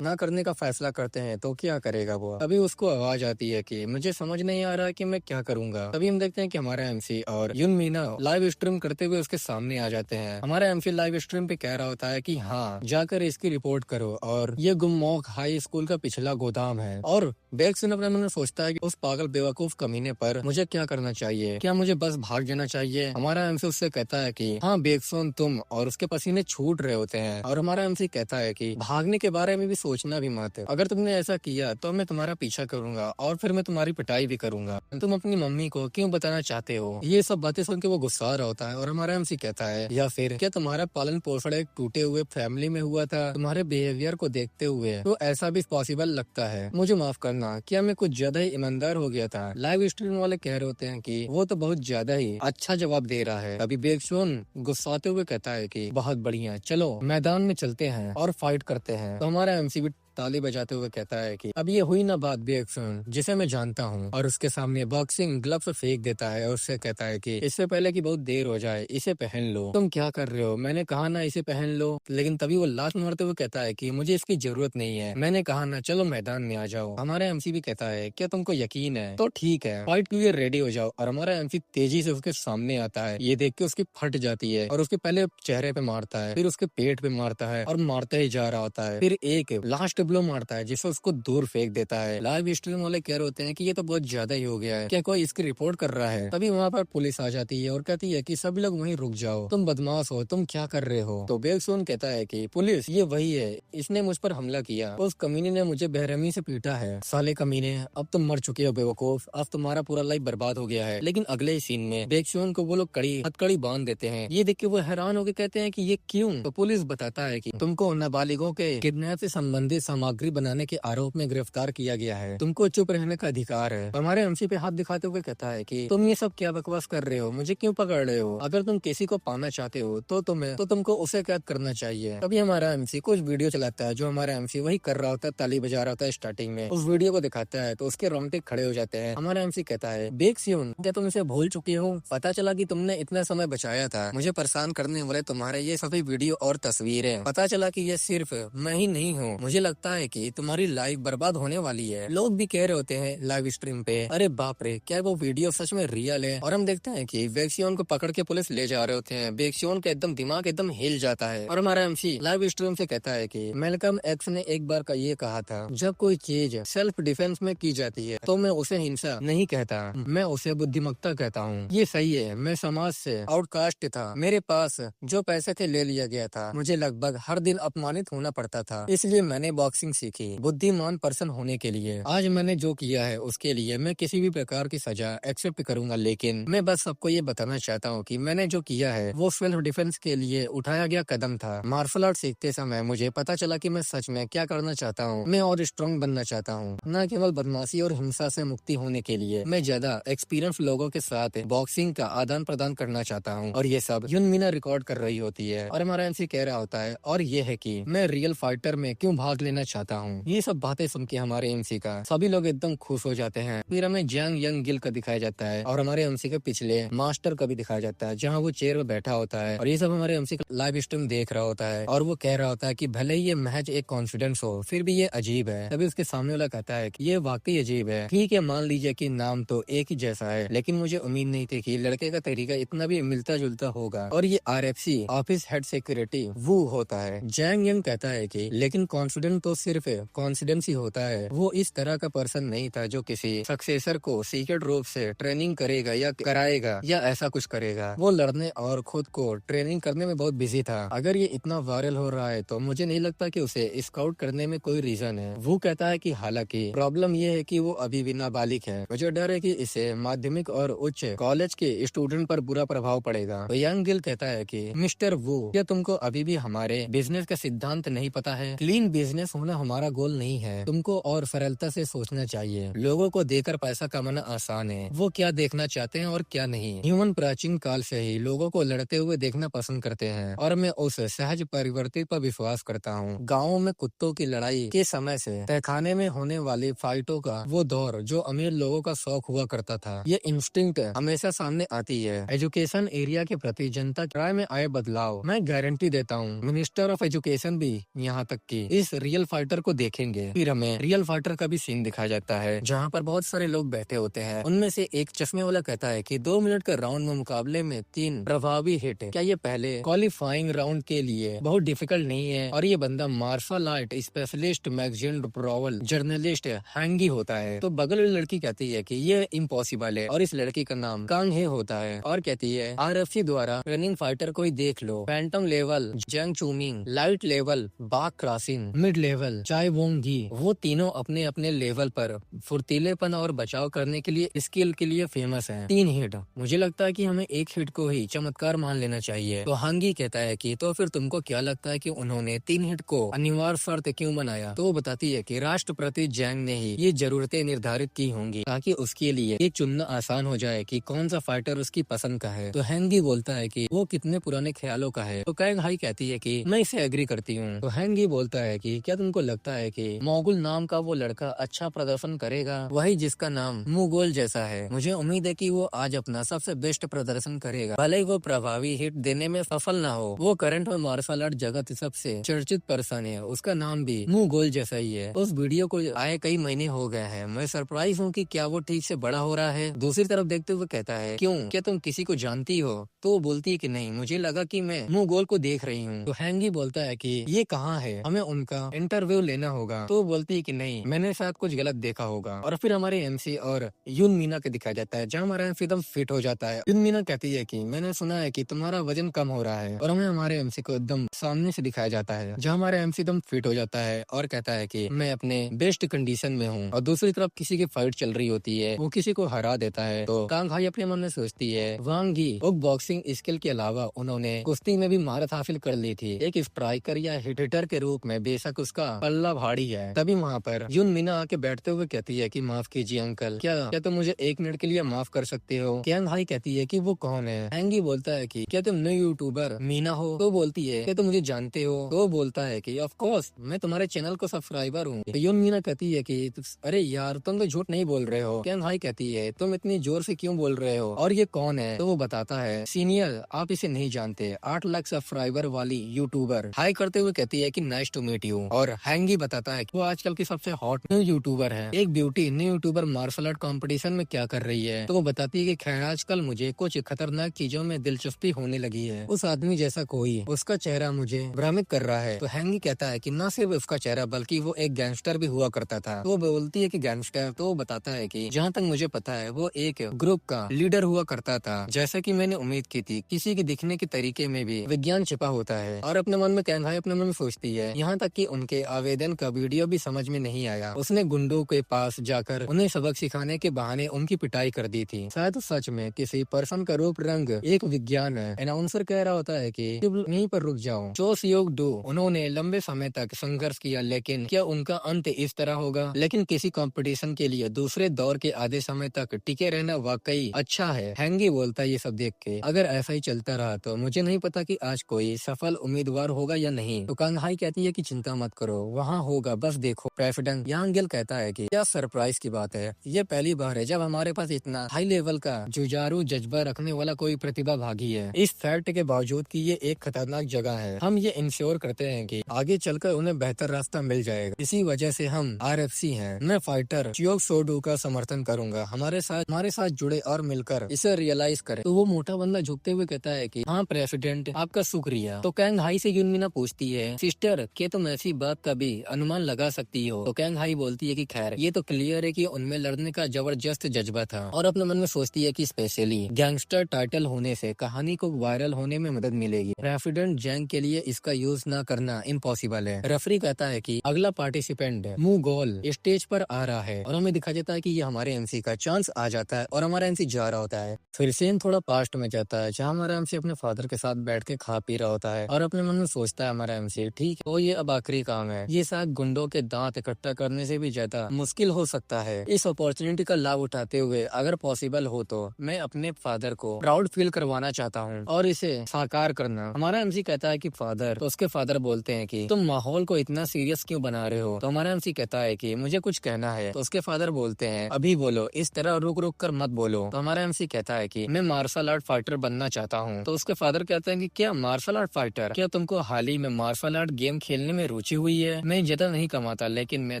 करने का फैसला करते हैं तो क्या करेगा वो। तभी उसको आवाज आती है कि मुझे समझ नहीं आ रहा कि मैं क्या करूंगा। तभी हम देखते हैं कि हमारा एमसी और युन मीना लाइव स्ट्रीम करते हुए उसके सामने आ जाते हैं। हमारा एमसी लाइव स्ट्रीम पे कह रहा होता है कि हाँ, जाकर इसकी रिपोर्ट करो और ये गुममोक हाई स्कूल का पिछला गोदाम है। और बेक्सियोन अपने मन में सोचता है कि उस पागल बेवकूफ कमीने पर मुझे क्या करना चाहिए, क्या मुझे बस भाग जाना चाहिए। हमारा एमसी उससे कहता है कि हाँ बेक्सियोन, तुम और उसके पसीने छूट रहे होते हैं। और हमारा एमसी कहता है कि भागने के बारे में भी सोचना भी मत, अगर तुमने ऐसा किया तो मैं तुम्हारा पीछा करूंगा और फिर मैं तुम्हारी पिटाई भी करूंगा। तुम अपनी मम्मी को क्यों बताना चाहते हो। ये सब बातें सुन के वो गुस्सा रहा होता है और हमारा एमसी कहता है या फिर क्या तुम्हारा पालन पोषण एक टूटे हुए फैमिली में हुआ था। तुम्हारे बिहेवियर को देखते हुए तो ऐसा भी पॉसिबल लगता है। मुझे माफ करना, क्या मैं कुछ ज्यादा ही ईमानदार हो गया था। लाइव स्ट्रीम वाले कह रहे होते हैं कि वो तो बहुत ज्यादा ही अच्छा जवाब दे रहा है। अभी बेक्सियोन गुस्साते हुए कहता है कि बहुत बढ़िया, चलो मैदान में चलते हैं और फाइट करते हैं। तो हमारा एमसी भी ताली बजाते हुए कहता है कि अब ये हुई ना बात बेक्सियोन, जिसे मैं जानता हूँ। और उसके सामने बॉक्सिंग ग्लव्स फेंक देता है और उससे कहता है कि इससे पहले कि बहुत देर हो जाए इसे पहन लो। तुम क्या कर रहे हो, मैंने कहा ना इसे पहन लो। लेकिन तभी वो लात मारते हुए कहता है कि मुझे इसकी जरूरत नहीं है, मैंने कहा ना, चलो मैदान में आ जाओ। हमारा एमसी भी कहता है क्या तुमको यकीन है? तो ठीक है, फाइट के लिए रेडी हो जाओ। और हमारा एमसी तेजी से उसके सामने आता है। ये देख के उसकी फट जाती है और उसके पहले चेहरे पे मारता है, फिर उसके पेट पे मारता है और मारते ही जा रहा होता है। फिर एक लास्ट ब्लो मारता है जिससे उसको दूर फेंक देता है। लाइव स्ट्रीम वाले कह रहे होते हैं कि ये तो बहुत ज्यादा ही हो गया है, क्या कोई इसकी रिपोर्ट कर रहा है। तभी वहाँ पर पुलिस आ जाती है और कहती है कि सभी लोग वहीं रुक जाओ, तुम बदमाश हो, तुम क्या कर रहे हो। तो बेक्सियोन कहता है कि पुलिस ये वही है, इसने मुझ पर हमला किया, उस कमीने ने मुझे बेरहमी से पीटा है। साले कमीने, अब तुम मर चुके हो बेवकूफ, अब तुम्हारा पूरा लाइफ बर्बाद हो गया है। लेकिन अगले ही सीन में बेक्सियोन को वो लोग हथकड़ी बांध देते हैं। ये देख के वो हैरान होकर कहते हैं कि ये क्यों। तो पुलिस बताता है कि तुमको नाबालिगों के किडनैप से संबंधित सामग्री बनाने के आरोप में गिरफ्तार किया गया है, तुमको चुप रहने का अधिकार है। हमारे एमसी पे हाथ दिखाते हुए कहता है कि तुम ये सब क्या बकवास कर रहे हो, मुझे क्यों पकड़ रहे हो। अगर तुम किसी को पाना चाहते हो तो तुमको उसे कैद करना चाहिए। तभी हमारा एमसी कुछ वीडियो चलाता है जो हमारा एमसी वही कर रहा होता है, ताली बजा रहा होता है स्टार्टिंग में। उस वीडियो को दिखाता है तो उसके रोंगटे खड़े हो जाते हैं। हमारा एमसी कहता है बेक्सियोन, क्या तुम इसे भूल चुके हो? पता चला कि तुमने इतना समय बचाया था मुझे परेशान करने वाले तुम्हारे ये सभी वीडियो और तस्वीरें, पता चला कि ये सिर्फ मैं ही नहीं हूँ। मुझे लगता है कि तुम्हारी लाइफ बर्बाद होने वाली है। लोग भी कह रहे होते हैं लाइव स्ट्रीम पे, अरे बाप रे, क्या वो वीडियो सच में रियल है। और हम देखते हैं कि बेक्सियोन को पकड़ के पुलिस ले जा रहे होते हैं। बेक्सियोन का एकदम दिमाग एकदम हिल जाता है और हमारा एमसी लाइव स्ट्रीम से कहता है कि मैल्कम एक्स ने एक बार का ये कहा था, जब कोई चीज सेल्फ डिफेंस में की जाती है तो मैं उसे हिंसा नहीं कहता, मैं उसे बुद्धिमत्ता कहता हूँ। ये सही है, मैं समाज से आउटकास्ट था, मेरे पास जो पैसे थे ले लिया गया था, मुझे लगभग हर दिन अपमानित होना पड़ता था, इसलिए मैंने बॉक्सिंग सीखी बुद्धिमान पर्सन होने के लिए। आज मैंने जो किया है उसके लिए मैं किसी भी प्रकार की सजा एक्सेप्ट करूंगा, लेकिन मैं बस सबको ये बताना चाहता हूँ कि मैंने जो किया है वो सेल्फ डिफेंस के लिए उठाया गया कदम था। मार्शल आर्ट सीखते समय मुझे पता चला कि मैं सच में क्या करना चाहता हूँ। मैं और स्ट्रांग बनना चाहता हूँ, न केवल बदमाशी और हिंसा से मुक्ति होने के लिए। मैं ज्यादा एक्सपीरियंस लोगों के साथ बॉक्सिंग का आदान प्रदान करना चाहता हूँ। और ये सब युन मीना रिकॉर्ड कर रही होती है और हमारा एमसी कह रहा होता है और ये है कि मैं रियल फाइटर में क्यों भाग लेना बनना चाहता हूँ। ये सब बातें सुन के हमारे एमसी का सभी लोग एकदम खुश हो जाते हैं। फिर हमें जंग यंग गिल का दिखाया जाता है और हमारे एमसी के पिछले मास्टर का भी दिखाया जाता है, जहाँ वो चेयर में बैठा होता है और ये सब हमारे एमसी का लाइव स्ट्रीम देख रहा होता है और वो कह रहा होता है कि भले ही ये महज एक कॉन्फिडेंस हो फिर भी ये अजीब है। तभी उसके सामने वाला कहता है कि ये वाकई अजीब है। ठीक है, मान लीजिए कि नाम तो एक ही जैसा है, लेकिन मुझे उम्मीद नहीं थी कि लड़के का तरीका इतना भी मिलता जुलता होगा और ये आरएफसी ऑफिस हेड सिक्योरिटी वो होता है। जैंग यंग कहता है कि लेकिन कॉन्फिडेंस तो सिर्फ कॉन्फिडेंस ही होता है, वो इस तरह का पर्सन नहीं था जो किसी सक्सेसर को सीक्रेट रूप से ट्रेनिंग करेगा या कराएगा या ऐसा कुछ करेगा। वो लड़ने और खुद को ट्रेनिंग करने में बहुत बिजी था। अगर ये इतना वायरल हो रहा है तो मुझे नहीं लगता कि उसे स्काउट करने में कोई रीजन है। वो कहता है कि हालांकि प्रॉब्लम ये है कि वो अभी भी नाबालिग है, मुझे डर है कि इसे माध्यमिक और उच्च कॉलेज के स्टूडेंट पर बुरा प्रभाव पड़ेगा। तो यंग गिल कहता है कि मिस्टर वू, क्या तुमको अभी भी हमारे बिजनेस का सिद्धांत नहीं पता है? क्लीन बिजनेस होना हमारा गोल नहीं है, तुमको और सरलता से सोचना चाहिए। लोगों को देकर पैसा कमाना आसान है, वो क्या देखना चाहते हैं और क्या नहीं। ह्यूमन प्राचीन काल से ही लोगों को लड़ते हुए देखना पसंद करते हैं और मैं उस सहज परिवर्तित पर विश्वास करता हूँ। गाँव में कुत्तों की लड़ाई के समय से तहखाने में होने वाली फाइटों का वो दौर जो अमीर लोगों का शौक हुआ करता था, ये इंस्टिंक्ट हमेशा सामने आती है। एजुकेशन एरिया के प्रति जनता राय में आए बदलाव, मैं गारंटी देता हूँ मिनिस्टर ऑफ एजुकेशन भी यहाँ तक कि इस रियल फाइटर को देखेंगे। फिर हमें रियल फाइटर का भी सीन दिखाया जाता है जहाँ पर बहुत सारे लोग बैठे होते हैं। उनमें से एक चश्मे वाला कहता है कि 2 मिनट का राउंड में मुकाबले में 3 प्रभावी हिट, क्या ये पहले क्वालिफाइंग राउंड के लिए बहुत डिफिकल्ट नहीं है? और ये बंदा मार्शल आर्ट स्पेशलिस्ट, मैगजीन प्रोवल जर्नलिस्ट हैंगी होता है। तो बगल वाली लड़की कहती है कि ये इम्पॉसिबल है और इस लड़की का नाम कांग हे होता है और कहती है आरएफसी द्वारा रनिंग फाइटर को ही देख लो, फैंटम लेवल जंग चूमिंग, लाइट लेवल बाग क्रॉसिंग, मिड लेवल चाय वोंग घी, वो तीनों अपने अपने लेवल पर फुर्तीलेपन और बचाव करने के लिए स्किल के लिए फेमस हैं। 3 हिट, मुझे लगता है कि हमें एक हिट को ही चमत्कार मान लेना चाहिए। तो हांगी कहता है कि तो फिर तुमको क्या लगता है कि उन्होंने 3 हिट को अनिवार्य शर्त क्यों बनाया? तो वो बताती है कि राष्ट्रपति जैंग ने ही ये जरूरतें निर्धारित की होंगी ताकि उसके लिए ये चुनना आसान हो जाए कि कौन सा फाइटर उसकी पसंद का है। तो हैंगी बोलता है कि वो कितने पुराने ख्यालों का है। तो कैंग हाई कहती है कि मैं इसे एग्री करती हूँ। तो हैंगी बोलता है कि क्या तुमको लगता है कि मोगुल नाम का वो लड़का अच्छा प्रदर्शन करेगा, वही जिसका नाम मुगोल जैसा है? मुझे उम्मीद है कि वो आज अपना सबसे बेस्ट प्रदर्शन करेगा, भले ही वो प्रभावी हिट देने में सफल ना हो। वो करंट में मार्शल आर्ट जगत सबसे चर्चित पर्सन है, उसका नाम भी मुगोल जैसा ही है। उस वीडियो को आए कई महीने हो गए हैं, मैं सरप्राइज हूँ कि क्या वो ठीक से बड़ा हो रहा है। दूसरी तरफ देखते हुए कहता है क्यों, क्या तुम किसी को जानती हो? तो वो बोलती है कि नहीं, मुझे लगा कि मैं मुगोल को देख रही हूँ। तो हैंगी बोलता है कि ये कहाँ है, हमें उनका इंटरव्यू लेना होगा। तो बोलती है कि नहीं, मैंने शायद कुछ गलत देखा होगा। और फिर हमारे एमसी और यून मीना के दिखाया जाता है जहाँ हमारा एमसी एकदम फिट हो जाता है। यून मीना कहती है कि मैंने सुना है कि तुम्हारा वजन कम हो रहा है और हमें हमारे एमसी को एकदम सामने से दिखाया जाता है जहाँ हमारा एमसी एकदम फिट हो जाता है और कहता है कि मैं अपने बेस्ट कंडीशन में हूँ। और दूसरी तरफ किसी की फाइट चल रही होती है, वो किसी को हरा देता है। तो कांग भाई अपने मन में सोचती है वांग ही बॉक्सिंग स्किल के अलावा उन्होंने कुश्ती में भी महारत हासिल कर ली थी, एक स्ट्राइकर या हिटर के रूप में बेशक उसका पल्ला भारी है। तभी वहाँ पर यून मीना आके बैठते हुए कहती है कि माफ कीजिए अंकल, क्या तुम मुझे 1 मिनट के लिए माफ कर सकते हो? कैंग भाई कहती है कि वो कौन है? हैंगी बोलता है कि क्या तुम न्यू यूट्यूबर मीना हो? तो बोलती है क्या तुम मुझे जानते हो? तो बोलता है कि ऑफ कोर्स, मैं तुम्हारे चैनल को सब्सक्राइबर हूँ। तो यून मीना कहती है कि अरे यार तुम तो झूठ नहीं बोल रहे हो। कैंग भाई कहती है तुम इतनी जोर से क्यों बोल रहे हो, और ये कौन है? तो वो बताता है सीनियर, आप इसे नहीं जानते, 8 लाख सब्सक्राइबर वाली यूट्यूबर। हाई करते हुए कहती है कि नाइस टू मीट यू। और हैंगी बताता है कि वो आजकल की सबसे हॉट न्यू यूट्यूबर है। एक beauty new YouTuber martial art competition में क्या कर रही है? तो वो बताती है कि खैर आजकल मुझे कुछ खतरनाक चीजों में दिलचस्पी होने लगी है, उस आदमी जैसा कोई, उसका चेहरा मुझे भ्रमित कर रहा है। तो हैंगी कहता है कि न सिर्फ उसका चेहरा बल्कि वो एक गैंगस्टर भी हुआ करता था। तो वो बोलती है कि गैंगस्टर? तो वो बताता है कि जहाँ तक मुझे पता है वो एक ग्रुप का लीडर हुआ करता था। जैसा कि मैंने उम्मीद की थी, किसी के दिखने के तरीके में भी विज्ञान छिपा होता है। और अपने मन में कैंग भाई अपने मन में सोचती है, यहाँ तक कि उनके आवेदन का वीडियो भी समझ में नहीं आया। उसने गुंडों के पास जाकर उन्हें सबक सिखाने के बहाने उनकी पिटाई कर दी थी। शायद सच में किसी पर्सन का रूप रंग एक विज्ञान है। अनाउंसर कह रहा होता है कि यहीं पर रुक जाओ, चोस योग डू। उन्होंने लंबे समय तक संघर्ष किया, लेकिन क्या उनका अंत इस तरह होगा? लेकिन किसी कंपटीशन के लिए दूसरे दौर के आधे समय तक टिके रहना वाकई अच्छा है। हैंगी बोलता है ये सब देख के अगर ऐसा ही चलता रहा तो मुझे नहीं पता कि आज कोई सफल उम्मीदवार होगा या नहीं। तो कांग हाई कहती है कि चिंता मत करो, करो, वहाँ होगा, बस देखो। प्रेसिडेंट यांगेल कहता है कि क्या सरप्राइज की बात है, ये पहली बार है जब हमारे पास इतना हाई लेवल का जुझारू जज्बा रखने वाला कोई प्रतिभागी है। इस फैक्ट के बावजूद कि ये एक खतरनाक जगह है, हम ये इंश्योर करते हैं कि आगे चलकर उन्हें बेहतर रास्ता मिल जाएगा। इसी वजह से हम RFC हैं। मैं फाइटर चियोक सोडू का समर्थन करूंगा। हमारे साथ जुड़े और मिलकर इसे रियलाइज करें। तो वो मोटा बंदा झुकते हुए कहता है कि हाँ प्रेसिडेंट, आपका शुक्रिया। तो कैंग हाई से यूनमिना पूछती है, सिस्टर क्या तुम ऐसी बात का भी अनुमान लगा सकती हो? तो कैंग हाई बोलती है कि खैर ये तो क्लियर है कि उनमें लड़ने का जबरदस्त जज्बा था, और अपने मन में सोचती है कि स्पेशली गैंगस्टर टाइटल होने से कहानी को वायरल होने में मदद मिलेगी। प्रेसिडेंट जैंग के लिए इसका यूज न करना इम्पॉसिबल है। रेफरी कहता है कि अगला पार्टिसिपेंट मुगोल स्टेज पर आ रहा है, और हमें दिखा जाता है कि ये हमारे MC का चांस आ जाता है और हमारा MC जा रहा होता है। फिर सीन थोड़ा पास्ट में जाता है, जहाँ हमारा MC अपने फादर के साथ बैठ के खा पी रहा होता है और अपने मन में सोचता है हमारा MC ठीक है, तो ये अब आखिरी काम है। ये शायद गुंडों के दांत इकट्ठा करने से भी ज्यादा मुश्किल हो सकता है। इस अपॉर्चुनिटी का लाभ उठाते हुए अगर पॉसिबल हो तो मैं अपने फादर को प्राउड फील करवाना चाहता हूँ और इसे साकार करना। हमारा MC कहता है कि फादर, तो उसके फादर बोलते हैं कि तुम माहौल को इतना सीरियस क्यों बना रहे हो? तो हमारा MC कहता है कि मुझे कुछ कहना है। तो उसके फादर बोलते हैं अभी बोलो, इस तरह रुक रुक कर मत बोलो। तो हमारा MC कहता है कि मैं मार्शल आर्ट फाइटर बनना चाहता हूँ। तो उसके फादर कहते हैं कि क्या मार्शल आर्ट फाइटर, क्या तुमको हाल ही में मार्शल आर्ट गेम खेलने में रुचि हुई है? मैं ज्यादा नहीं कमाता, लेकिन मैं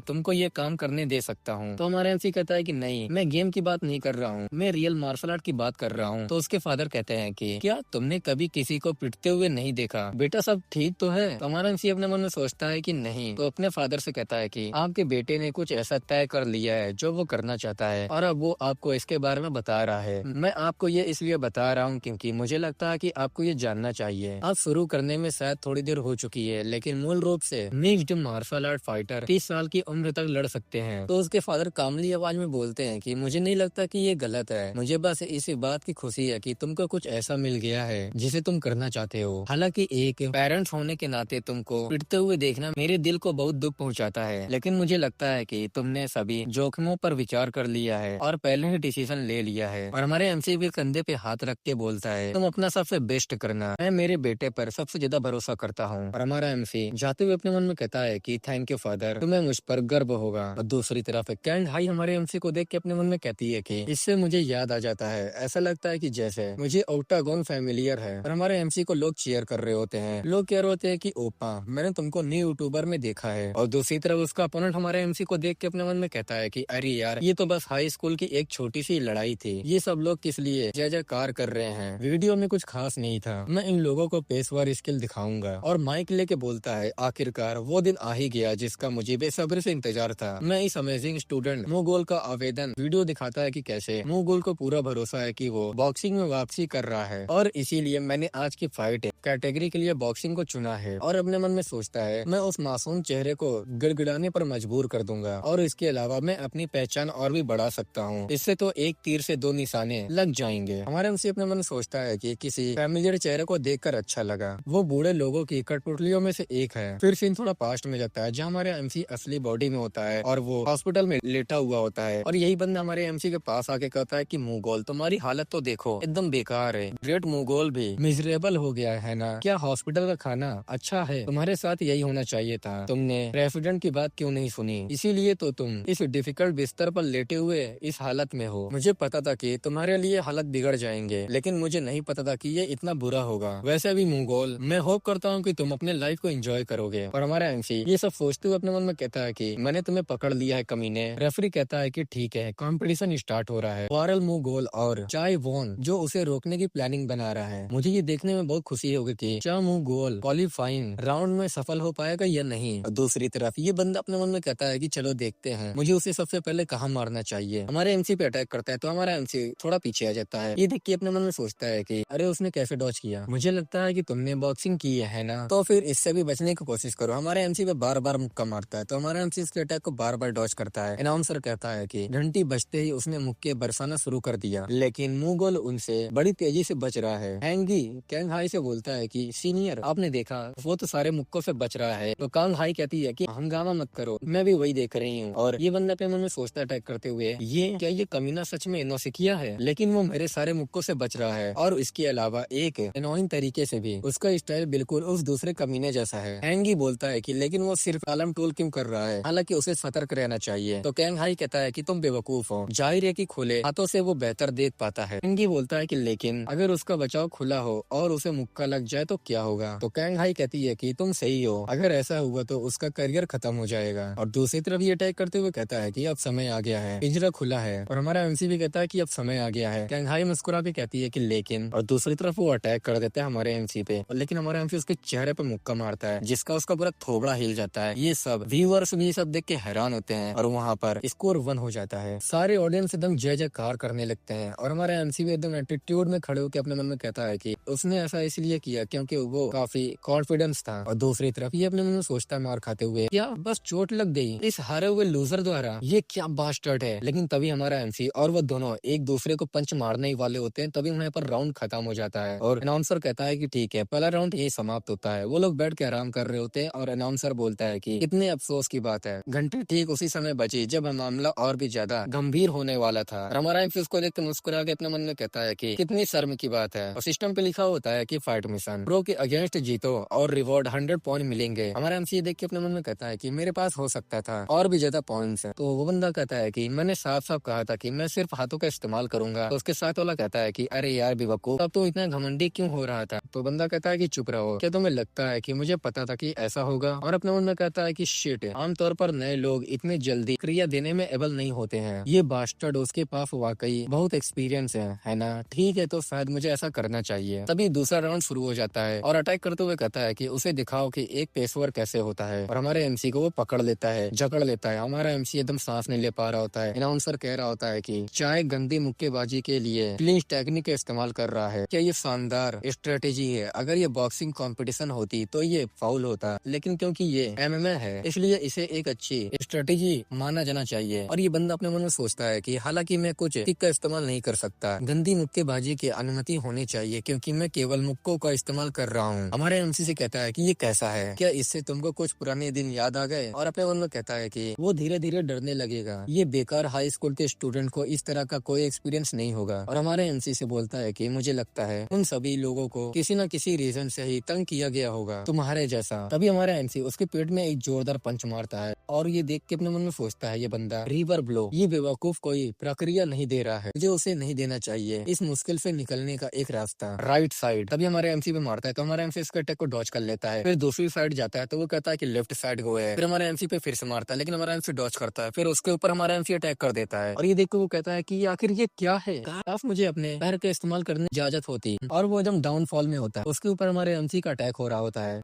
तुमको ये काम करने दे सकता हूँ। तो हमारा MC कहता है कि नहीं, मैं गेम की बात नहीं कर रहा हूँ, मैं रियल मार्शल आर्ट की बात कर रहा हूँ। तो उसके फादर कहते हैं कि क्या तुमने कभी किसी को पिटते हुए नहीं देखा? बेटा सब ठीक तो है? तो हमारा MC अपने मन में सोचता है कि नहीं। तो अपने फादर से कहता है कि आपके बेटे ने कुछ ऐसा तय कर लिया है जो वो करना चाहता है, और अब वो आपको इसके बारे में बता रहा है। मैं आपको ये इसलिए बता रहा हूँ क्योंकि मुझे लगता है कि आपको ये जानना चाहिए। आप शुरू करने में शायद थोड़ी देर हो चुकी है, लेकिन मूल रूप से मिक्स्ड मार्शल आर्ट फाइटर 30 साल की उम्र तक लड़ सकते हैं। तो उसके फादर कामली आवाज में बोलते हैं कि मुझे नहीं लगता कि ये गलत है, मुझे बस इसी बात की खुशी है कि तुमको कुछ ऐसा मिल गया है जिसे तुम करना चाहते हो। हालांकि एक पेरेंट्स होने के नाते तुमको पिटते हुए देखना मेरे दिल को बहुत दुख पहुंचाता है, लेकिन मुझे लगता है कि तुमने सभी जोखिमों पर विचार कर लिया है और पहले ही डिसीजन ले लिया है। और हमारे MC भी कंधे पे हाथ रख के बोलता है तुम अपना सबसे बेस्ट करना, मैं मेरे बेटे पर सबसे ज्यादा भरोसा करता हूँ। और हमारा MC जाते हुए अपने मन में कहता है कि थैंक यू फादर, तुम्हें मुझ पर गर्व होगा। और दूसरी तरफ कैंग हाई हमारे MC को देख के अपने मन में कहती है कि इससे मुझे याद आ जाता है, ऐसा लगता है कि जैसे मुझे ओक्टागोन फैमिलियर है। और हमारे MC को लोग चीयर कर रहे होते हैं, लोग कह रहे होते हैं कि ओपा, मैंने तुमको न्यू यूट्यूबर में देखा है। और दूसरी तरफ उसका अपोनेंट हमारे MC को देख के अपने मन में कहता है कि अरे यार, ये तो बस हाई स्कूल की एक छोटी सी लड़ाई थी, ये सब लोग किस लिए जय जयकार कर रहे हैं, वीडियो में कुछ खास नहीं था, मैं इन लोगों को पेशेवर स्किल दिखाऊंगा। और माइक लेके बोलता है आखिरकार वो दिन आ ही गया जिसका मुझे बेसब्री से इंतजार था। मैं इस अमेजिंग स्टूडेंट मुगोल का आवेदन वीडियो दिखाता है कि कैसे मुगोल को पूरा भरोसा है कि वो बॉक्सिंग में वापसी कर रहा है, और इसीलिए मैंने आज की फाइट कैटेगरी के लिए बॉक्सिंग को चुना है। और अपने मन में सोचता है मैं उस मासूम चेहरे को गिड़गिड़ाने पर मजबूर कर दूंगा, और इसके अलावा मैं अपनी पहचान और भी बढ़ा सकता हूँ, इससे तो एक तीर से 2 निशाने लग जाएंगे। हमारे MC अपने मन में सोचता है कि किसी फैमिलियर चेहरे को देखकर अच्छा लगा, वो बूढ़े लोगों की कठपुतलियों में से एक है। फिर सीन थोड़ा पास्ट में जाता है, जहाँ हमारे MC असली बॉडी में होता है और वो हॉस्पिटल में लेटा हुआ होता है, और यही बंदा हमारे MC के पास आके कहता है कि मुगोल, तुम्हारी हालत तो देखो, एकदम बेकार है। ग्रेट मुगोल भी मिजरेबल हो गया है ना? क्या हॉस्पिटल का खाना अच्छा है? तुम्हारे साथ यही होना चाहिए था, तुमने प्रेसिडेंट की बात क्यों नहीं सुनी? इसीलिए तो तुम इस डिफिकल्ट बिस्तर पर लेटे हुए इस हालत में हो। मुझे पता था कि तुम्हारे लिए हालत बिगड़ जाएंगे, लेकिन मुझे नहीं पता था कि ये इतना बुरा होगा। वैसे भी मुगोल, मैं होप करता हूँ कि तुम अपने लाइफ को एंजॉय करोगे। और हमारा MC ये सब सोचते हुए अपने मन में कहता है कि मैंने तुम्हें पकड़ लिया है कमीने। रेफरी कहता है कि ठीक है, कंपटीशन स्टार्ट हो रहा है। वारल मुगोल और चाय वोन जो उसे रोकने की प्लानिंग बना रहा है। मुझे ये देखने में बहुत खुशी होगी कि चाय मुगोल क्वालिफाइंग राउंड में सफल हो पाएगा या नहीं। और दूसरी तरफ ये बंदा अपने मन में कहता है कि चलो देखते हैं मुझे उसे सबसे पहले कहाँ मारना चाहिए। हमारे MC पे अटैक करता है, तो हमारा MC थोड़ा पीछे आ जाता है। ये देख के अपने मन में सोचता है कि अरे उसने कैसे डॉज किया, मुझे लगता है कि तुमने बॉक्सिंग की है ना, तो फिर इससे भी बचने की कोशिश करो। हमारे MC पे बार बार मुक्का मारता है, तो हमारा MC इसके अटैक को बार बार डॉज करता है। अनाउंसर कहता है कि घंटी बजते ही उसने मुक्के बरसाना शुरू कर दिया, लेकिन मुगल उनसे बड़ी तेजी से बच रहा है। हैंगी कैंग हाई से बोलता है कि सीनियर, आपने देखा वो तो सारे मुक्कों से बच रहा है। तो कांग हाई कहती है कि हंगामा मत करो, मैं भी वही देख रही हूँ। और ये बंदा अपने मन में सोचता अटैक करते हुए, ये कमीना सच में नौसिखिया है, लेकिन वो मेरे सारे मुक्कों से बच रहा है, और इसके अलावा एक एनोइंग तरीके से भी। उसका स्टाइल बिल्कुल उस दूसरे कमीने जैसा है। हैंगी बोलता है कि लेकिन वो सिर्फ आलम टोल क्यों कर रहा है, हालांकि उसे सतर्क रहना चाहिए। तो कैंग हाई कहता है कि तुम बेवकूफ हो, जाहिर है कि खुले हाथों से वो बेहतर देख पाता है। इंगी बोलता है कि लेकिन अगर उसका बचाव खुला हो और उसे मुक्का लग जाए तो क्या होगा। तो कैंग हाई कहती है कि तुम सही हो, अगर ऐसा हुआ तो उसका करियर खत्म हो जाएगा। और दूसरी तरफ ये अटैक करते हुए कहता है कि अब समय आ गया है, पिंजरा खुला है। और हमारा एमसी भी कहता है कि अब समय आ गया है। कैंग हाई मुस्कुरा के कहती है कि लेकिन, और दूसरी तरफ वो अटैक कर देता है हमारे एमसी पे, लेकिन हमारा एमसी उसके चेहरे पे मुक्का मारता है, जिसका उसका पूरा थोबड़ा हिल जाता है। ये सब व्यूअर्स भी सब देख के हैरान होते हैं और वहाँ पर स्कोर 1 हो जाता है। सारे ऑडियंस एकदम जय जयकार करने लगते हैं और हमारा एमसी भी एकदम एटीट्यूड में खड़े होकर अपने मन में कहता है कि उसने ऐसा इसलिए किया क्योंकि वो काफी कॉन्फिडेंस था। और दूसरी तरफ ये अपने मन में सोचता है मार खाते हुए, क्या बस चोट लग गई इस हारे हुए लूजर द्वारा, ये क्या बास्टर्ड है। लेकिन तभी हमारा एमसी और वो दोनों एक दूसरे को पंच मारने ही वाले होते हैं, तभी वहाँ पर राउंड खत्म हो जाता है और अनाउंसर कहता है कि ठीक है, पहला राउंड यही समाप्त होता है। वो लोग बैठ के आराम कर रहे होते हैं और अनाउंसर बोलता है कि कितने अफसोस की बात है, घंटे ठीक उसी समय बची जब मामला और भी ज्यादा गंभीर होने वाला था। और हमारा एमसी उसको देख के मुस्कुरा के अपने मन में कहता है कि कितनी शर्म की बात है। और सिस्टम पे लिखा होता है कि फाइट मिशन प्रो के अगेंस्ट जीतो और रिवॉर्ड 100 पॉइंट मिलेंगे। हमारा एमसी देख के अपने मन में कहता है कि मेरे पास हो सकता था और भी ज्यादा पॉइंट्स है। तो वो बंदा कहता है कि मैंने साफ साफ कहा था कि मैं सिर्फ हाथों का इस्तेमाल करूंगा। तो उसके साथ वाला कहता है कि अरे यार बेवकूफ, अब तो इतना घमंडी क्यों हो रहा था। तो बंदा कहता है कि चुप रहो, क्या तुम्हें लगता है कि मुझे पता था कि ऐसा होगा। और अपने मन में कहता है कि शिट, आमतौर पर नए लोग इतने जल्दी क्रिया देने में एबल नहीं होते हैं। ये बास्टर्ड उसके पास वाकई बहुत एक्सपीरियंस है ना। ठीक है, तो शायद मुझे ऐसा करना चाहिए। तभी दूसरा राउंड शुरू हो जाता है और अटैक करते हुए कहता है कि उसे दिखाओ कि एक पेशेवर कैसे होता है। और हमारे एमसी को वो पकड़ लेता है, जकड़ लेता है। हमारा एमसी एकदम सांस नहीं ले पा रहा होता है। अनाउंसर कह रहा होता है कि चाहे गंदी मुक्केबाजी के लिए क्लींच टेक्निक का इस्तेमाल कर रहा है, क्या ये शानदार स्ट्रेटेजी है। अगर ये बॉक्सिंग कंपटीशन होती तो ये फाउल होता, लेकिन क्योंकि ये एमएमए है इसलिए इसे एक अच्छी स्ट्रेटेजी माना जाना चाहिए। और ये बंदा अपने मन में सोचता है कि हालांकि मैं कुछ किक का इस्तेमाल नहीं कर सकता, गंदी मुक्केबाजी की अनुमति होनी चाहिए क्योंकि मैं केवल मुक्कों का इस्तेमाल कर रहा हूँ। हमारे एमसी से कहता है कि ये कैसा है, क्या इससे तुमको कुछ पुराने दिन याद आ गए। और अपने मन में कहता है कि वो धीरे धीरे डरने लगेगा, ये बेकार हाई स्कूल के स्टूडेंट को इस तरह का कोई एक्सपीरियंस नहीं होगा। और हमारे एमसी से बोलता है कि मुझे लगता है उन सभी लोगों को किसी न किसी रीजन से ही तंग किया गया होगा, तुम्हारे जैसा। तभी हमारा एमसी उसके पेट में एक जोरदार पंच मारता है और ये देख के अपने मन में सोचता है ये बंदा रिवर ब्लो, ये बेवकूफ कोई प्रक्रिया नहीं दे रहा है, मुझे उसे नहीं देना चाहिए इस मुश्किल से निकलने का एक रास्ता, राइट साइड। तभी हमारे एमसी पे मारता है तो हमारा एमसी इसके अटैक को डॉज कर लेता है। फिर दूसरी साइड जाता है तो वो कहता है कि लेफ्ट साइड गो है। फिर हमारे एमसी पे फिर से मारता है लेकिन हमारा एमसी डॉज करता है। फिर उसके ऊपर हमारा एमसी अटैक कर देता है और ये देख के वो कहता है कि आखिर ये क्या है, काश मुझे अपने पैर का इस्तेमाल करने की इजाजत होती। और वो एकदम डाउनफॉल में होता है, उसके ऊपर हमारे एमसी का अटैक हो रहा होता है।